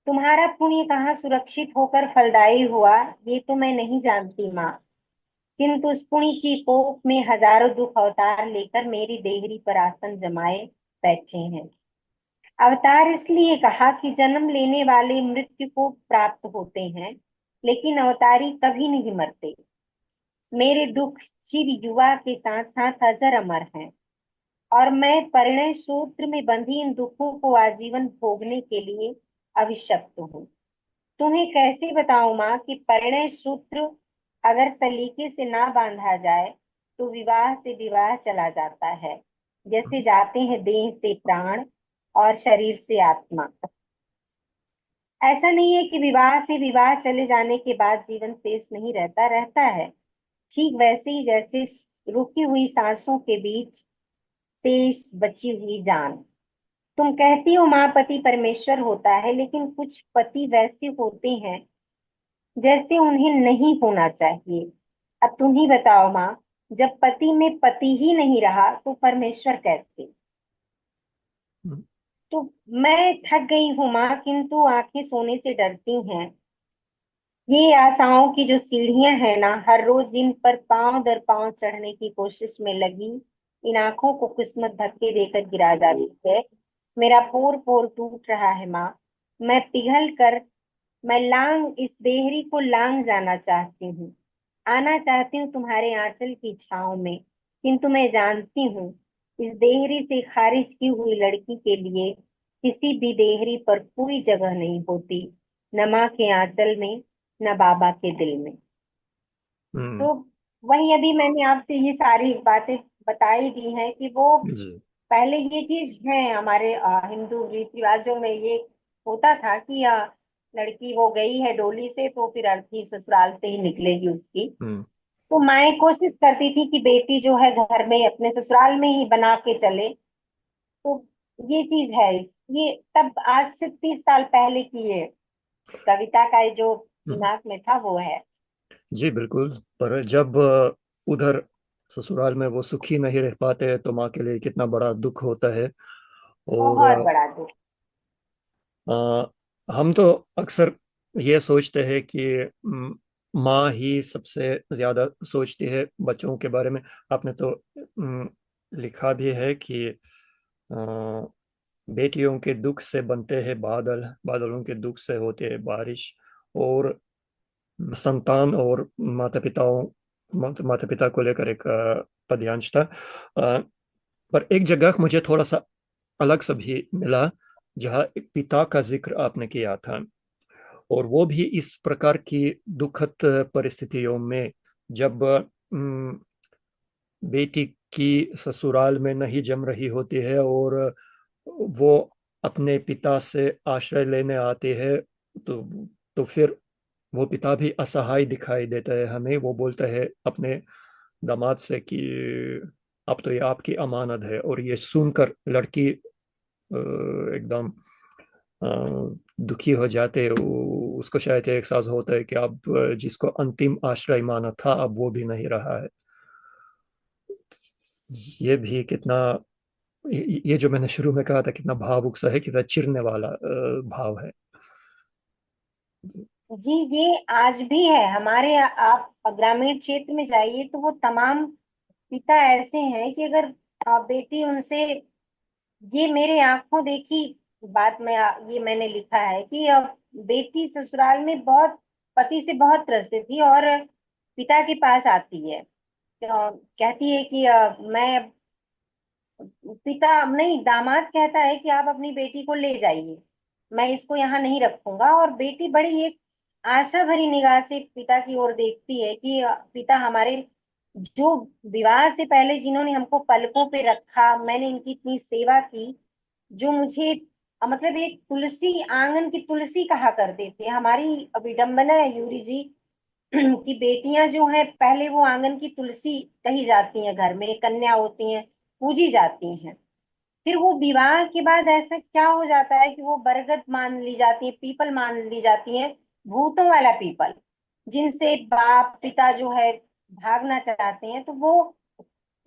[SPEAKER 2] तुम्हारा पुण्य कहाँ सुरक्षित होकर फलदायी हुआ, ये तो मैं नहीं जानती माँ, किंतु उस पुण्य की कोख में हजारों दुख अवतार लेकर मेरी देहरी पर आसन जमाए बैठे हैं। अवतार इसलिए कहा कि जन्म लेने वाले मृत्यु को प्राप्त होते हैं, लेकिन अवतारी कभी नहीं मरते। मेरे दुख चिर युवा के साथ साथ अजर अमर हैं, और मैं परिणय सूत्र में बंधी इन दुखों को आजीवन भोगने के लिए अभिशप्त हूँ। तुम्हें कैसे बताऊं माँ कि परिणय सूत्र अगर सलीके से ना बांधा जाए तो विवाह से विवाह चला जाता है, जैसे जाते हैं देह से प्राण और शरीर से आत्मा। ऐसा नहीं है कि विवाह से विवाह चले जाने के बाद जीवन शेष नहीं रहता, रहता है। ठीक वैसे ही जैसे रुकी हुई सांसों के बीच शेष बची हुई जान। तुम कहती हो माँ पति परमेश्वर होता है, लेकिन कुछ पति वैसे होते हैं जैसे उन्हें नहीं होना चाहिए। अब तुम ही बताओ माँ, जब पति में पति ही नहीं रहा तो परमेश्वर कैसे?
[SPEAKER 1] हम्म,
[SPEAKER 2] तो मैं थक गई हूँ माँ, किंतु आंखें सोने से डरती हैं। ये आशाओं की जो सीढ़ियां हैं ना, हर रोज इन पर पांव दर पांव चढ़ने की कोशिश में लगी इन आंखों को किस्मत धक्के देकर गिरा जाती है। मेरा पोर पोर टूट रहा है माँ। मैं पिघल कर, मैं लांग इस देहरी को लांग जाना चाहती हूँ, आना चाहती हूँ तुम्हारे आंचल की छांव में, किंतु मैं जानती हूँ इस देहरी से खारिज की हुई लड़की के लिए किसी भी देहरी पर कोई जगह नहीं होती, न माँ के आंचल में, न बाबा के दिल में।
[SPEAKER 1] हम्म,
[SPEAKER 2] तो वही अभी मैंने आपसे ये सारी बातें बताई दी हैं कि वो
[SPEAKER 1] जी।
[SPEAKER 2] पहले ये चीज है हमारे हिंदू रीति रिवाजों में। ये होता था कि लड़की वो गई है डोली से तो फिर अर्थी ससुराल से ही निकलेगी उसकी।
[SPEAKER 1] हम्म,
[SPEAKER 2] तो माएं कोशिश करती थी कि बेटी जो है घर में अपने ससुराल में ही बना के चले। तो ये चीज है ये तब आज से 30 साल पहले की ये कविता का ये जो
[SPEAKER 1] हम्म,
[SPEAKER 2] दिमाग में था वो है।
[SPEAKER 1] जी बिल्कुल। पर जब उधर ससुराल में वो सुखी नहीं रह पाते हैं तो माँ के लिए कितना बड़ा दुख होता है। और
[SPEAKER 2] बहुत बड़ा दुख।
[SPEAKER 1] हम तो अक्सर ये सोचते हैं कि माँ ही सबसे ज्यादा सोचती है बच्चों के बारे में। आपने तो लिखा भी है कि बेटियों के दुख से बनते हैं बादल, बादलों के दुख से होते हैं बारिश। और संतान और माता पिता को लेकर एक पद्यांश था। पर एक जगह मुझे थोड़ा सा अलग सा भी मिला, जहाँ एक पिता का जिक्र आपने किया था। और वो भी इस प्रकार की दुखद परिस्थितियों में, जब बेटी की ससुराल में नहीं जम रही होती है और वो अपने पिता से आश्रय लेने आती है, तो फिर वो पिता भी असहाय दिखाई देता है हमें। वो बोलता है अपने दामाद से कि अब तो ये आपकी अमानत है। और ये सुनकर लड़की एकदम दुखी हो जाते हैं। उसको शायद एक एहसास होता है कि अब जिसको अंतिम आश्रय माना था अब वो भी नहीं रहा है। ये भी कितना, ये जो मैंने शुरू में कहा था कितना भावुक सा है, कितना चिरने वाला भाव है।
[SPEAKER 2] जी ये आज भी है हमारे आप ग्रामीण क्षेत्र में जाइए तो वो तमाम पिता ऐसे हैं कि अगर बेटी उनसे, ये मेरे आंखों देखी बात में ये मैंने लिखा है कि बेटी ससुराल में बहुत पति से बहुत त्रस्त थी और पिता के पास आती है, कहती है कि मैं, पिता नहीं दामाद कहता है कि आप अपनी बेटी को ले जाइए, मैं इसको यहाँ नहीं रखूंगा। और बेटी बड़ी एक आशा भरी निगाह से पिता की ओर देखती है कि पिता हमारे जो विवाह से पहले जिन्होंने हमको पलकों पे रखा, मैंने इनकी इतनी सेवा की, जो मुझे मतलब एक तुलसी, आंगन की तुलसी कहा करते थे। हमारी विडंबना है यूरी जी कि बेटियां जो हैं पहले वो आंगन की तुलसी कही जाती हैं, घर में कन्या होती हैं, पूजी जाती हैं। फिर वो विवाह के बाद ऐसा क्या हो जाता है कि वो बरगद मान ली जाती है, पीपल मान ली जाती है, भूतों वाला पीपल। जिनसे बाप पिता जो है भागना चाहते हैं, तो वो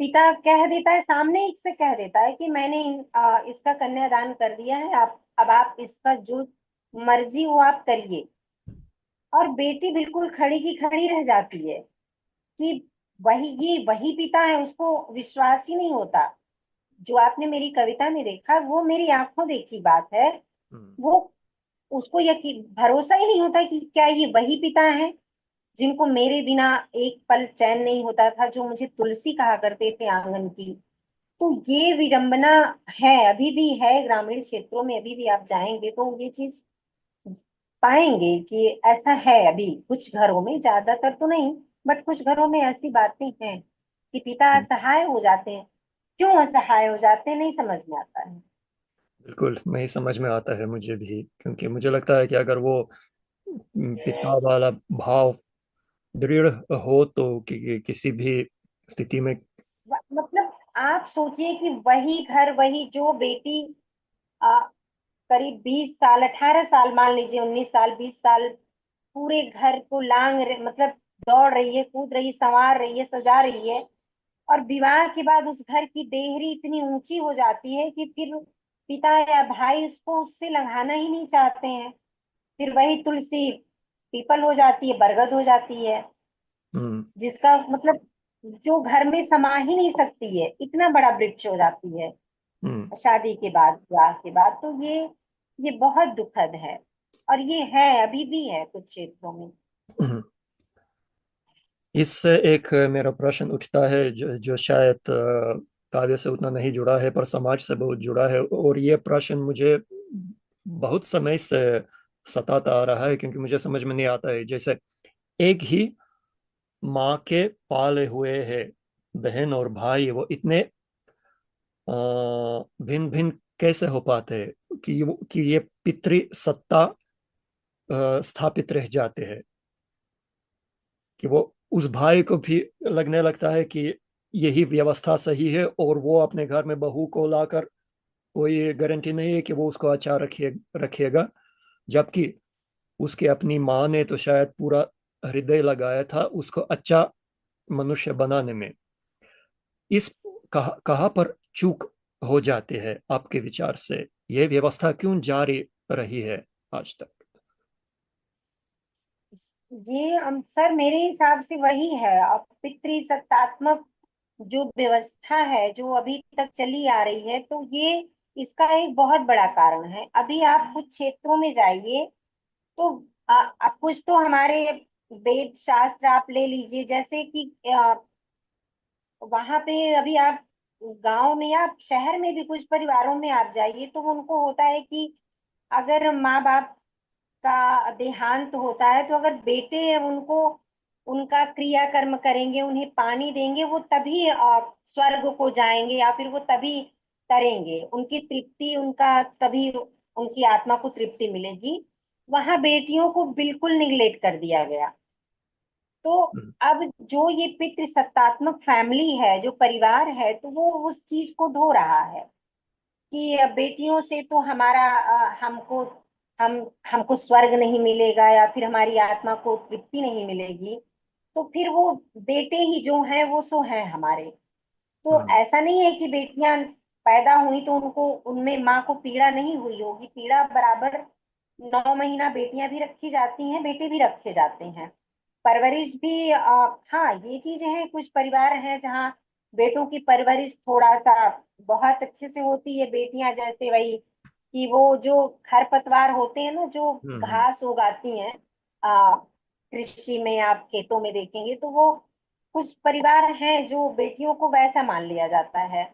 [SPEAKER 2] पिता कह देता है, सामने ही से कह देता है कि मैंने इसका कन्यादान कर दिया है, आप अब आप इसका जो मर्जी हो आप करिए। और बेटी बिल्कुल खड़ी की खड़ी रह जाती है कि वही पिता है, उसको विश्वास ही नहीं होता। जो आपने मेरी कविता में देखा वो मेरी आंखों देखी बात है।
[SPEAKER 1] हम्म।
[SPEAKER 2] वो उसको यकीन भरोसा ही नहीं होता कि क्या ये वही पिता है जिनको मेरे बिना एक पल चैन नहीं होता था, जो मुझे तुलसी कहा करते थे आंगन की। तो ये विडंबना है, अभी भी है ग्रामीण क्षेत्रों में, अभी भी आप जाएंगे तो ये चीज पाएंगे कि ऐसा है अभी कुछ घरों में, ज्यादातर तो नहीं, बट कुछ घरों में ऐसी बातें हैं कि पिता असहाय हो जाते हैं। क्यों असहाय हो जाते हैं नहीं समझ में आता है।
[SPEAKER 1] बिल्कुल नहीं समझ में आता है मुझे भी, क्योंकि मुझे लगता है कि अगर वो पिता वाला भाव दृढ़ हो तो किसी भी स्थिति में।
[SPEAKER 2] मतलब आप सोचिए कि वही घर, वही जो बेटी आ, करीब 20 साल, 18 साल, मान लीजिए 19 साल, 20 साल पूरे घर को मतलब दौड़ रही है, कूद रही है, संवार रही है, सजा रही है। और विवाह के बाद उस घर की देहरी इतनी ऊंची हो जाती है कि फिर पिता या भाई उसको उससे लगाना ही नहीं चाहते हैं। फिर वही तुलसी पीपल हो जाती है, बरगद हो जाती है,
[SPEAKER 1] हम्म।
[SPEAKER 2] जिसका मतलब जो घर में समा ही नहीं सकती है, इतना बड़ा वृक्ष हो जाती है
[SPEAKER 1] हम्म।
[SPEAKER 2] शादी के बाद, विवाह के बाद। तो ये बहुत दुखद है। और ये है, अभी भी है कुछ क्षेत्रों में।
[SPEAKER 1] हम्म। इससे एक मेरा प्रश्न उठता है जो शायद काव्य से उतना नहीं जुड़ा है पर समाज से बहुत जुड़ा है, और ये प्रश्न मुझे बहुत समय से सताता आ रहा है, क्योंकि मुझे समझ में नहीं आता है। जैसे एक ही माँ के पाले हुए हैं बहन और भाई, वो इतने भिन्न भिन्न कैसे हो पाते हैं कि ये पितृ सत्ता स्थापित रह जाते हैं, कि वो उस भाई को भी लगने लगता है कि यही व्यवस्था सही है, और वो अपने घर में बहू को लाकर कोई गारंटी नहीं है कि वो उसको अच्छा रखेगा। जबकि उसकी अपनी माँ ने तो शायद पूरा हृदय लगाया था उसको अच्छा मनुष्य बनाने में। इस कहाँ पर चूक हो जाती है आपके विचार से? यह व्यवस्था क्यों जारी रही है आज तक?
[SPEAKER 2] ये सर मेरे हिसाब से वही है, अब पितृसत्तात्मक जो व्यवस्था है जो अभी तक चली आ रही है, तो ये इसका एक बहुत बड़ा कारण है। अभी आप कुछ क्षेत्रों में जाइए तो आप कुछ तो हमारे वेद शास्त्र आप ले लीजिए, जैसे कि वहां पे अभी आप गांव में या शहर में भी कुछ परिवारों में आप जाइए तो उनको होता है कि अगर माँ बाप का देहांत होता है, तो अगर बेटे उनको उनका क्रियाकर्म करेंगे, उन्हें पानी देंगे, वो तभी स्वर्ग को जाएंगे, या फिर वो तभी करेंगे, उनकी तृप्ति, उनका तभी उनकी आत्मा को तृप्ति मिलेगी। वहां बेटियों को बिल्कुल निगलेक्ट कर दिया गया। तो
[SPEAKER 1] हम्म।
[SPEAKER 2] अब जो ये पितृसत्तात्मक फैमिली है, जो परिवार है, तो वो उस चीज को ढो रहा है कि बेटियों से तो हमारा हमको स्वर्ग नहीं मिलेगा, या फिर हमारी आत्मा को तृप्ति नहीं मिलेगी। तो फिर वो बेटे ही जो हैं वो सो हैं हमारे। तो
[SPEAKER 1] हम्म।
[SPEAKER 2] ऐसा नहीं है कि बेटियां पैदा हुई तो उनको उनमें माँ को पीड़ा नहीं हुई होगी, पीड़ा बराबर 9 महीना बेटियां भी रखी जाती हैं, बेटे भी रखे जाते हैं। परवरिश भी हाँ, ये चीजें हैं, कुछ परिवार हैं जहाँ बेटों की परवरिश थोड़ा सा बहुत अच्छे से होती है। बेटियां जैसे वही कि वो जो खरपतवार होते हैं ना, जो
[SPEAKER 1] हम्म।
[SPEAKER 2] घास उगाती हैं कृषि में, आप खेतों में देखेंगे तो वो कुछ परिवार हैं जो बेटियों को वैसा मान लिया जाता है।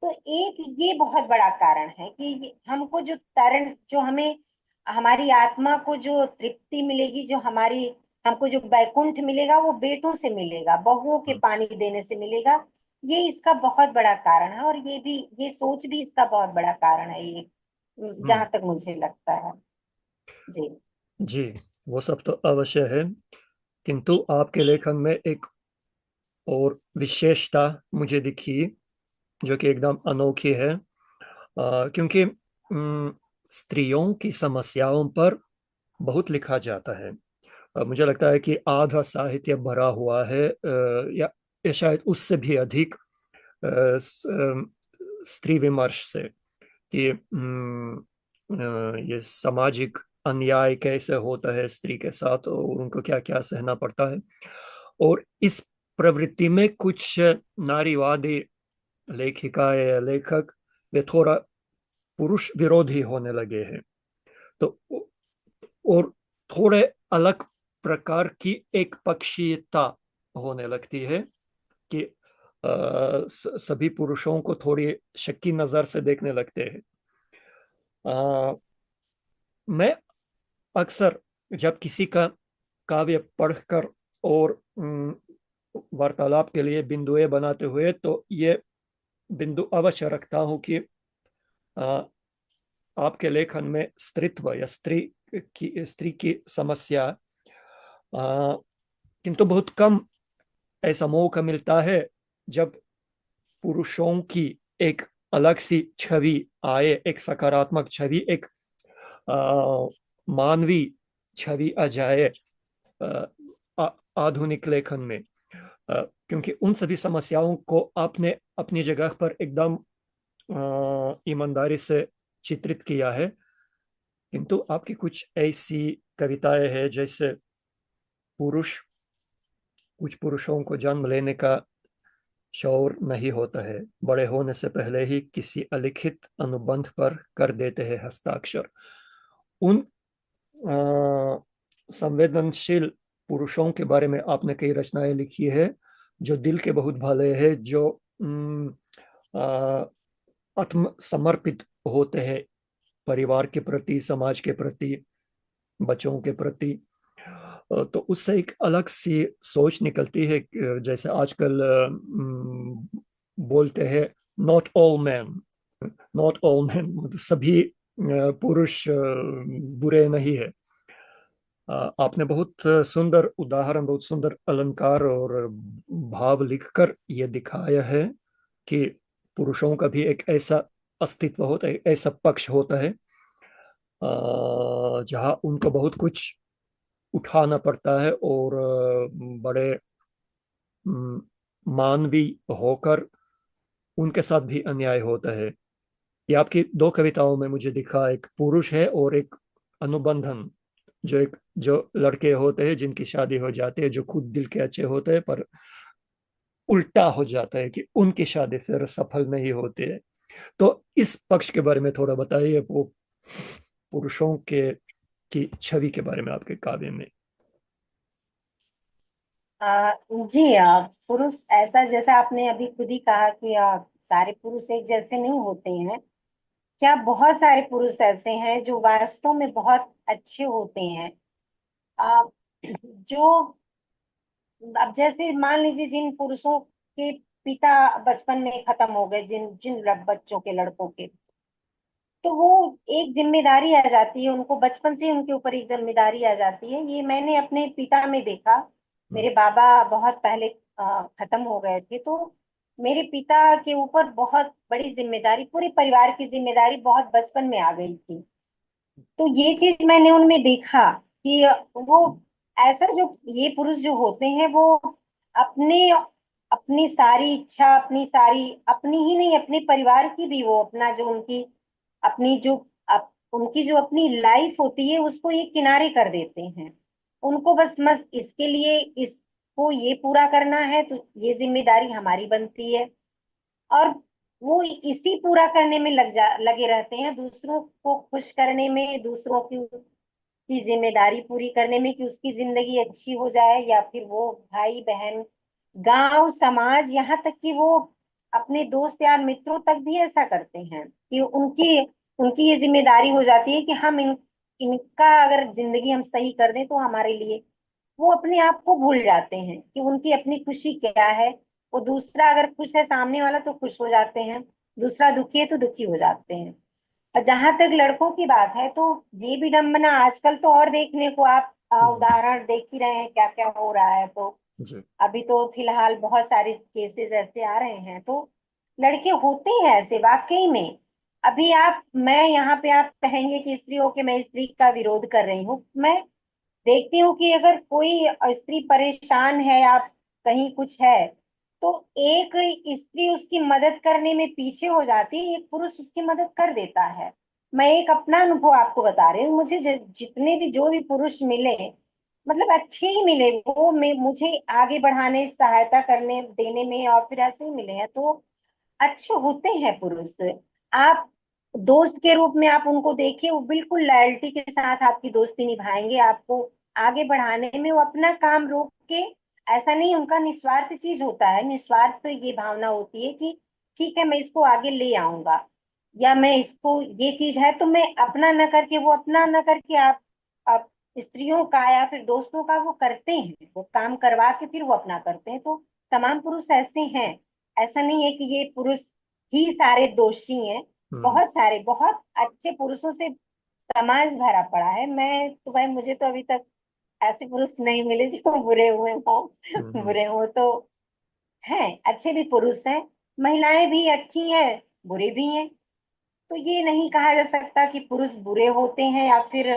[SPEAKER 2] तो एक ये बहुत बड़ा कारण है कि हमको जो तरण, जो हमें हमारी आत्मा को जो तृप्ति मिलेगी, जो हमारी हमको जो वैकुंठ मिलेगा, वो बेटों से मिलेगा, बहुओं के
[SPEAKER 1] हम्म।
[SPEAKER 2] पानी देने से मिलेगा। ये इसका बहुत बड़ा कारण है, और ये सोच भी इसका बहुत बड़ा कारण है ये,
[SPEAKER 1] हम्म।
[SPEAKER 2] जहां तक मुझे लगता है। जी।
[SPEAKER 1] जी, वो सब तो अवश्य है, किंतु आपके लेखन में एक और विशेषता मुझे दिखी जो कि एकदम अनोखी है। क्योंकि स्त्रियों की समस्याओं पर बहुत लिखा जाता है, मुझे लगता है कि आधा साहित्य भरा हुआ है, या शायद उससे भी अधिक, स्त्री विमर्श से, कि ये सामाजिक अन्याय कैसे होता है स्त्री के साथ और उनको क्या क्या सहना पड़ता है। और इस प्रवृत्ति में कुछ नारीवादी लेखिका या लेखक वे थोड़ा पुरुष विरोधी होने लगे हैं। तो और थोड़े अलग प्रकार की एक पक्षीयता होने लगती है कि सभी पुरुषों को थोड़ी शक्की नजर से देखने लगते हैं। मैं अक्सर जब किसी का काव्य पढ़कर और वार्तालाप के लिए बिंदुएं बनाते हुए, तो ये बिंदु अवश्य रखता हूं कि आ, आपके लेखन में स्त्रीत्व या स्त्री की समस्या, किंतु बहुत कम ऐसा मौका मिलता है जब पुरुषों की एक अलग सी छवि आए, एक सकारात्मक छवि, एक मानवीय छवि आ जाए आधुनिक लेखन में। क्योंकि उन सभी समस्याओं को आपने अपनी जगह पर एकदम ईमानदारी से चित्रित किया है, किंतु आपकी कुछ ऐसी कविताएं हैं जैसे पुरुष कुछ पुरुषों को जन्म लेने का शौर नहीं होता है, बड़े होने से पहले ही किसी अलिखित अनुबंध पर कर देते हैं हस्ताक्षर। उन संवेदनशील पुरुषों के बारे में आपने कई रचनाएं लिखी है जो दिल के बहुत भले हैं, जो आत्मसमर्पित होते हैं परिवार के प्रति, समाज के प्रति, बच्चों के प्रति। तो उससे एक अलग सी सोच निकलती है। जैसे आजकल बोलते हैं, not all man, not all man, सभी पुरुष बुरे नहीं है। आपने बहुत सुंदर उदाहरण, बहुत सुंदर अलंकार और भाव लिखकर ये दिखाया है कि पुरुषों का भी एक ऐसा अस्तित्व होता है, ऐसा पक्ष होता है जहाँ उनको बहुत कुछ उठाना पड़ता है और बड़े मानवीय होकर उनके साथ भी अन्याय होता है। ये आपकी दो कविताओं में मुझे दिखा, एक पुरुष है और एक अनुबंधन, जो लड़के होते हैं जिनकी शादी हो जाती है, जो खुद दिल के अच्छे होते हैं, पर उल्टा हो जाता है कि उनकी शादी फिर सफल नहीं होती है। तो इस पक्ष के बारे में थोड़ा बताइए, वो पुरुषों के की छवि के बारे में आपके काव्य में।
[SPEAKER 2] जी, पुरुष ऐसा, जैसा आपने अभी खुद ही कहा कि सारे पुरुष एक जैसे नहीं होते हैं। क्या बहुत सारे पुरुष ऐसे हैं जो वास्तव में बहुत अच्छे होते हैं। आ, जो, अब जैसे मान लीजिए जिन पुरुषों के पिता बचपन में खत्म हो गए, जिन जिन बच्चों के, लड़कों के, तो वो एक जिम्मेदारी आ जाती है उनको, बचपन से उनके ऊपर एक जिम्मेदारी आ जाती है। ये मैंने अपने पिता में देखा।
[SPEAKER 1] हम्म।
[SPEAKER 2] मेरे बाबा बहुत पहले खत्म हो गए थे, तो मेरे पिता के ऊपर बहुत बड़ी जिम्मेदारी, पूरे परिवार की जिम्मेदारी बहुत बचपन में आ गई थी। तो ये चीज मैंने उनमें देखा कि वो ऐसा, जो ये पुरुष जो होते हैं वो अपने अपनी सारी इच्छा, अपनी सारी, अपनी ही नहीं अपने परिवार की भी, वो अपना जो उनकी अपनी जो उनकी जो अपनी लाइफ होती है उसको ये किनारे कर देते हैं। उनको बस बस इसके लिए, इसको ये पूरा करना है तो ये जिम्मेदारी हमारी बनती है। और वो इसी पूरा करने में लगे रहते हैं, दूसरों को खुश करने में, दूसरों की जिम्मेदारी पूरी करने में कि उसकी जिंदगी अच्छी हो जाए, या फिर वो भाई बहन, गांव, समाज, यहाँ तक कि वो अपने दोस्त यार मित्रों तक भी ऐसा करते हैं कि उनकी उनकी ये जिम्मेदारी हो जाती है कि हम इनका अगर जिंदगी हम सही कर दें तो हमारे लिए, वो अपने आप को भूल जाते हैं कि उनकी अपनी खुशी क्या है। वो दूसरा अगर खुश है सामने वाला तो खुश हो जाते हैं, दूसरा दुखी है तो दुखी हो जाते हैं। और जहां तक लड़कों की बात है तो ये विडंबना आजकल तो और देखने को आप
[SPEAKER 1] हम्म।
[SPEAKER 2] उदाहरण देख ही रहे हैं क्या क्या हो रहा है। तो
[SPEAKER 1] जी।
[SPEAKER 2] अभी तो फिलहाल बहुत सारे केसेस ऐसे आ रहे हैं। तो लड़के होते हैं ऐसे वाकई में। मैं यहाँ पे, आप कहेंगे कि स्त्री होके मैं स्त्री का विरोध कर रही हूँ, मैं देखती हूँ कि अगर कोई स्त्री परेशान है या कहीं कुछ है, तो एक स्त्री उसकी मदद करने में पीछे हो जाती है, एक पुरुष उसकी मदद कर देता है। मैं एक अपना अनुभव आपको बता रही हूँ। मुझे जितने भी जो भी पुरुष मिले, मतलब अच्छे ही मिले, वो मुझे आगे बढ़ाने, सहायता करने देने में, और फिर ऐसे ही मिले हैं, तो अच्छे होते हैं पुरुष। आप दोस्त के रूप में आप उनको देखिए, वो बिल्कुल लॉयल्टी के साथ आपकी दोस्ती निभाएंगे, आपको आगे बढ़ाने में वो अपना काम रोक के। ऐसा नहीं, उनका निस्वार्थ चीज होता है, निस्वार्थ तो ये भावना होती है कि ठीक है मैं इसको आगे ले आऊंगा, या मैं इसको ये चीज है तो मैं अपना न करके, वो अपना न करके, आप स्त्रियों का या फिर दोस्तों का वो करते हैं, वो काम करवा के फिर वो अपना करते हैं। तो तमाम पुरुष ऐसे हैं। ऐसा नहीं है कि ये पुरुष ही सारे दोषी हैं।
[SPEAKER 1] हम्म।
[SPEAKER 2] बहुत सारे बहुत अच्छे पुरुषों से समाज भरा पड़ा है। मैं तो भाई, मुझे तो अभी तक ऐसे पुरुष नहीं मिले जो बुरे हुए हों।
[SPEAKER 1] हम्म।
[SPEAKER 2] बुरे हो तो हैं, अच्छे भी पुरुष हैं, महिलाएं भी अच्छी हैं, बुरे भी हैं। तो ये नहीं कहा जा सकता कि पुरुष बुरे होते हैं या फिर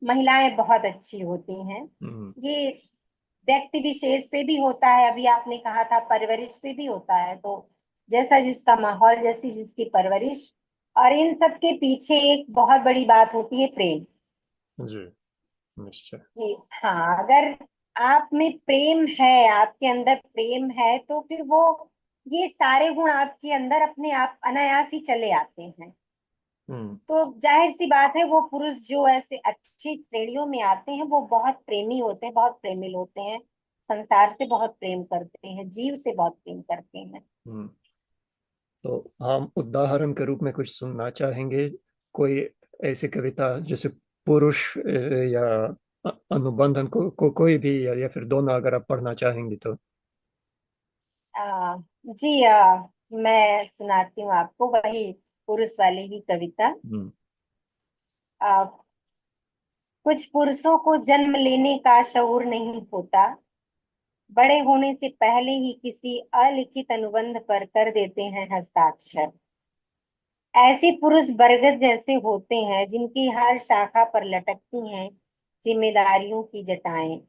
[SPEAKER 2] महिलाएं बहुत अच्छी होती हैं।
[SPEAKER 1] हम्म।
[SPEAKER 2] ये व्यक्ति विशेष पे भी होता है, अभी आपने कहा था परवरिश पे भी होता है। तो जैसा जिसका माहौल, जैसी जिसकी परवरिश, और इन सब के पीछे एक बहुत बड़ी बात होती है, प्रेम।
[SPEAKER 1] जी, निश्चय।
[SPEAKER 2] कि हाँ, अगर आप में प्रेम है, आपके अंदर प्रेम है, तो फिर वो ये सारे गुण आपके अंदर अपने आप अनायास ही चले आते हैं।
[SPEAKER 1] हम्म।
[SPEAKER 2] तो जाहिर सी बात है, वो पुरुष जो ऐसे अच्छी श्रेणियों में आते हैं वो बहुत प्रेमी होते हैं, बहुत प्रेमिल होते हैं, संसार से बहुत प्रेम करते हैं, जीव से बहुत प्रेम करते हैं।
[SPEAKER 1] हम्म। तो हम उदाहरण के रूप में कुछ सुनना चाहेंगे, कोई ऐसी कविता जैसे पुरुष या अनुबंधन को कोई भी, या फिर दोनों, अगर आप पढ़ना चाहेंगे तो।
[SPEAKER 2] जी, मैं सुनाती हूँ आपको वही पुरुष वाली ही कविता।
[SPEAKER 1] हम्म।
[SPEAKER 2] आ, कुछ पुरुषों को जन्म लेने का शऊर नहीं होता, बड़े होने से पहले ही किसी अलिखित अनुबंध पर कर देते हैं हस्ताक्षर। ऐसे पुरुष बरगद जैसे होते हैं जिनकी हर शाखा पर लटकती हैं जिम्मेदारियों की जटाएं।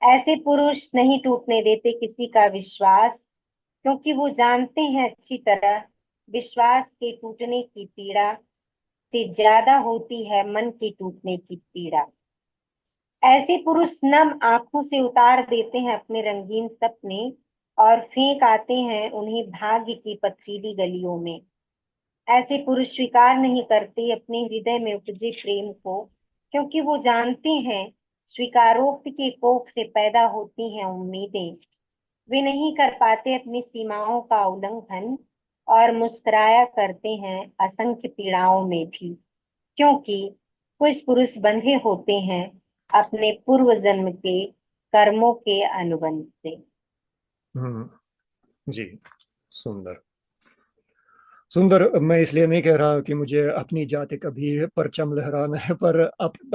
[SPEAKER 2] ऐसे पुरुष नहीं टूटने देते किसी का विश्वास, क्योंकि वो जानते हैं अच्छी तरह विश्वास के टूटने की पीड़ा से ज्यादा होती है मन के टूटने की पीड़ा। ऐसे पुरुष नम आंखों से उतार देते हैं अपने रंगीन सपने और फेंक आते हैं उन्हें भाग्य की पथरीली गलियों में। ऐसे पुरुष स्वीकार नहीं करते अपने हृदय में उपजे प्रेम को, क्योंकि वो जानते हैं स्वीकारोक्त के कोख से पैदा होती हैं उम्मीदें। वे नहीं कर पाते अपनी सीमाओं का उल्लंघन और मुस्कुराया करते हैं असंख्य पीड़ाओं में भी, क्योंकि कुछ पुरुष बंधे होते हैं अपने पूर्व जन्म के कर्मों के अनुबंध से।
[SPEAKER 1] हम्म। जी, सुंदर। सुंदर, मैं इसलिए नहीं कह रहा कि मुझे अपनी जाति का भी परचम लहराना है, पर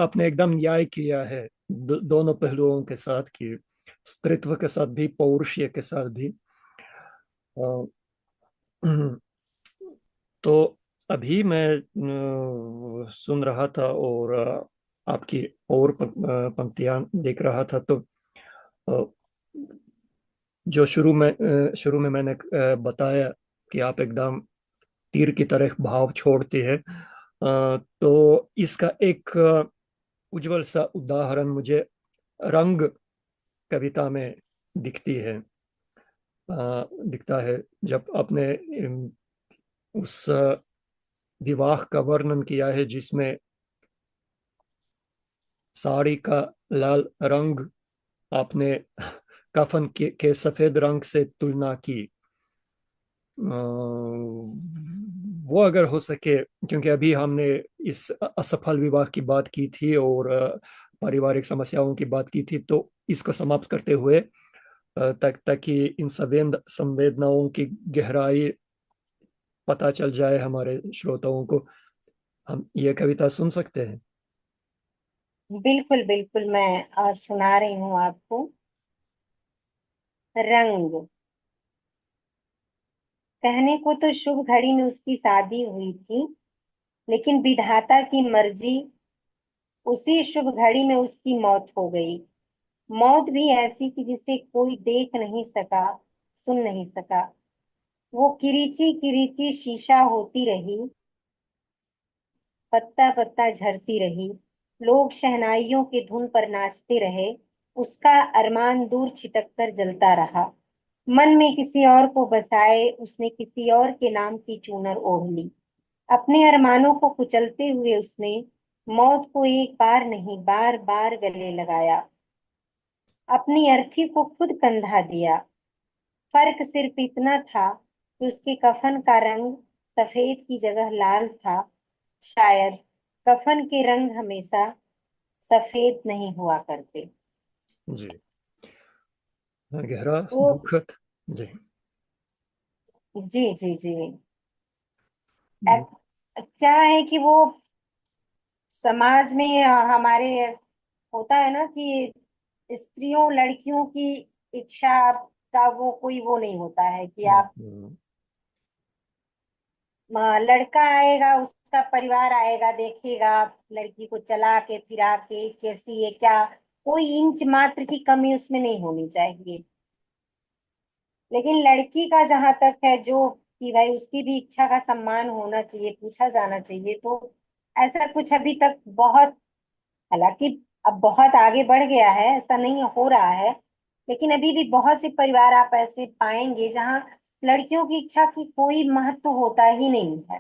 [SPEAKER 1] आपने एकदम न्याय किया है दोनों पहलुओं के साथ, कि स्त्रीत्व के साथ भी, पौरुषीय के साथ भी। अ, तो अभी मैं सुन रहा था और आपकी और पंक्तियां देख रहा था, तो अ, जो शुरू में मैंने बताया कि आप एकदम तीर की तरह भाव छोड़ते हैं, तो इसका एक उज्जवल सा उदाहरण मुझे रंग कविता में दिखती है, दिखता है। जब आपने उस विवाह का वर्णन किया है जिसमें साड़ी का लाल रंग आपने कफन के सफेद रंग से तुलना की, वो अगर हो सके, क्योंकि अभी हमने इस असफल विवाह की बात की थी और पारिवारिक समस्याओं की बात की थी, तो इसको समाप्त करते हुए, ताकि इन संवेदनाओं की गहराई पता चल जाए हमारे श्रोताओं को, हम ये कविता सुन सकते हैं।
[SPEAKER 2] बिल्कुल बिल्कुल, मैं सुना रही हूँ आपको। रंग। कहने को तो शुभ घड़ी में उसकी शादी हुई थी, लेकिन विधाता की मर्जी उसी शुभ घड़ी में उसकी मौत हो गई। मौत भी ऐसी कि जिसे कोई देख नहीं सका, सुन नहीं सका। वो किरीची किरीची शीशा होती रही, पत्ता पत्ता झरती रही। लोग शहनाइयों की धुन पर नाचते रहे। उसका अरमान दूर छिटक कर जलता रहा। मन में किसी और को बसाए उसने किसी और के नाम की चूनर ओढ़ ली। अपने अरमानों को कुचलते हुए उसने मौत को एक बार नहीं बार बार गले लगाया। अपनी अर्थी को खुद कंधा दिया। फर्क सिर्फ इतना था कि उसके कफन का रंग सफेद की जगह लाल था। शायद कफन के रंग हमेशा सफेद नहीं हुआ करते।
[SPEAKER 1] जी, गहरा
[SPEAKER 2] वो
[SPEAKER 1] दुखद। जी।
[SPEAKER 2] जी जी जी। क्या है कि वो समाज में हमारे होता है ना कि स्त्रियों लड़कियों की इच्छा का वो कोई वो नहीं होता है कि आप
[SPEAKER 1] हम्म।
[SPEAKER 2] लड़का आएगा उसका परिवार आएगा देखेगा लड़की को चला के फिरा के कैसी है क्या, कोई इंच मात्र की कमी उसमें नहीं होनी चाहिए। लेकिन लड़की का जहां तक है जो कि भाई उसकी भी इच्छा का सम्मान होना चाहिए, पूछा जाना चाहिए, तो ऐसा कुछ अभी तक बहुत, हालांकि अब बहुत आगे बढ़ गया है, ऐसा नहीं हो रहा है, लेकिन अभी भी बहुत से परिवार आप ऐसे पाएंगे जहां लड़कियों की इच्छा की कोई महत्व होता ही नहीं है।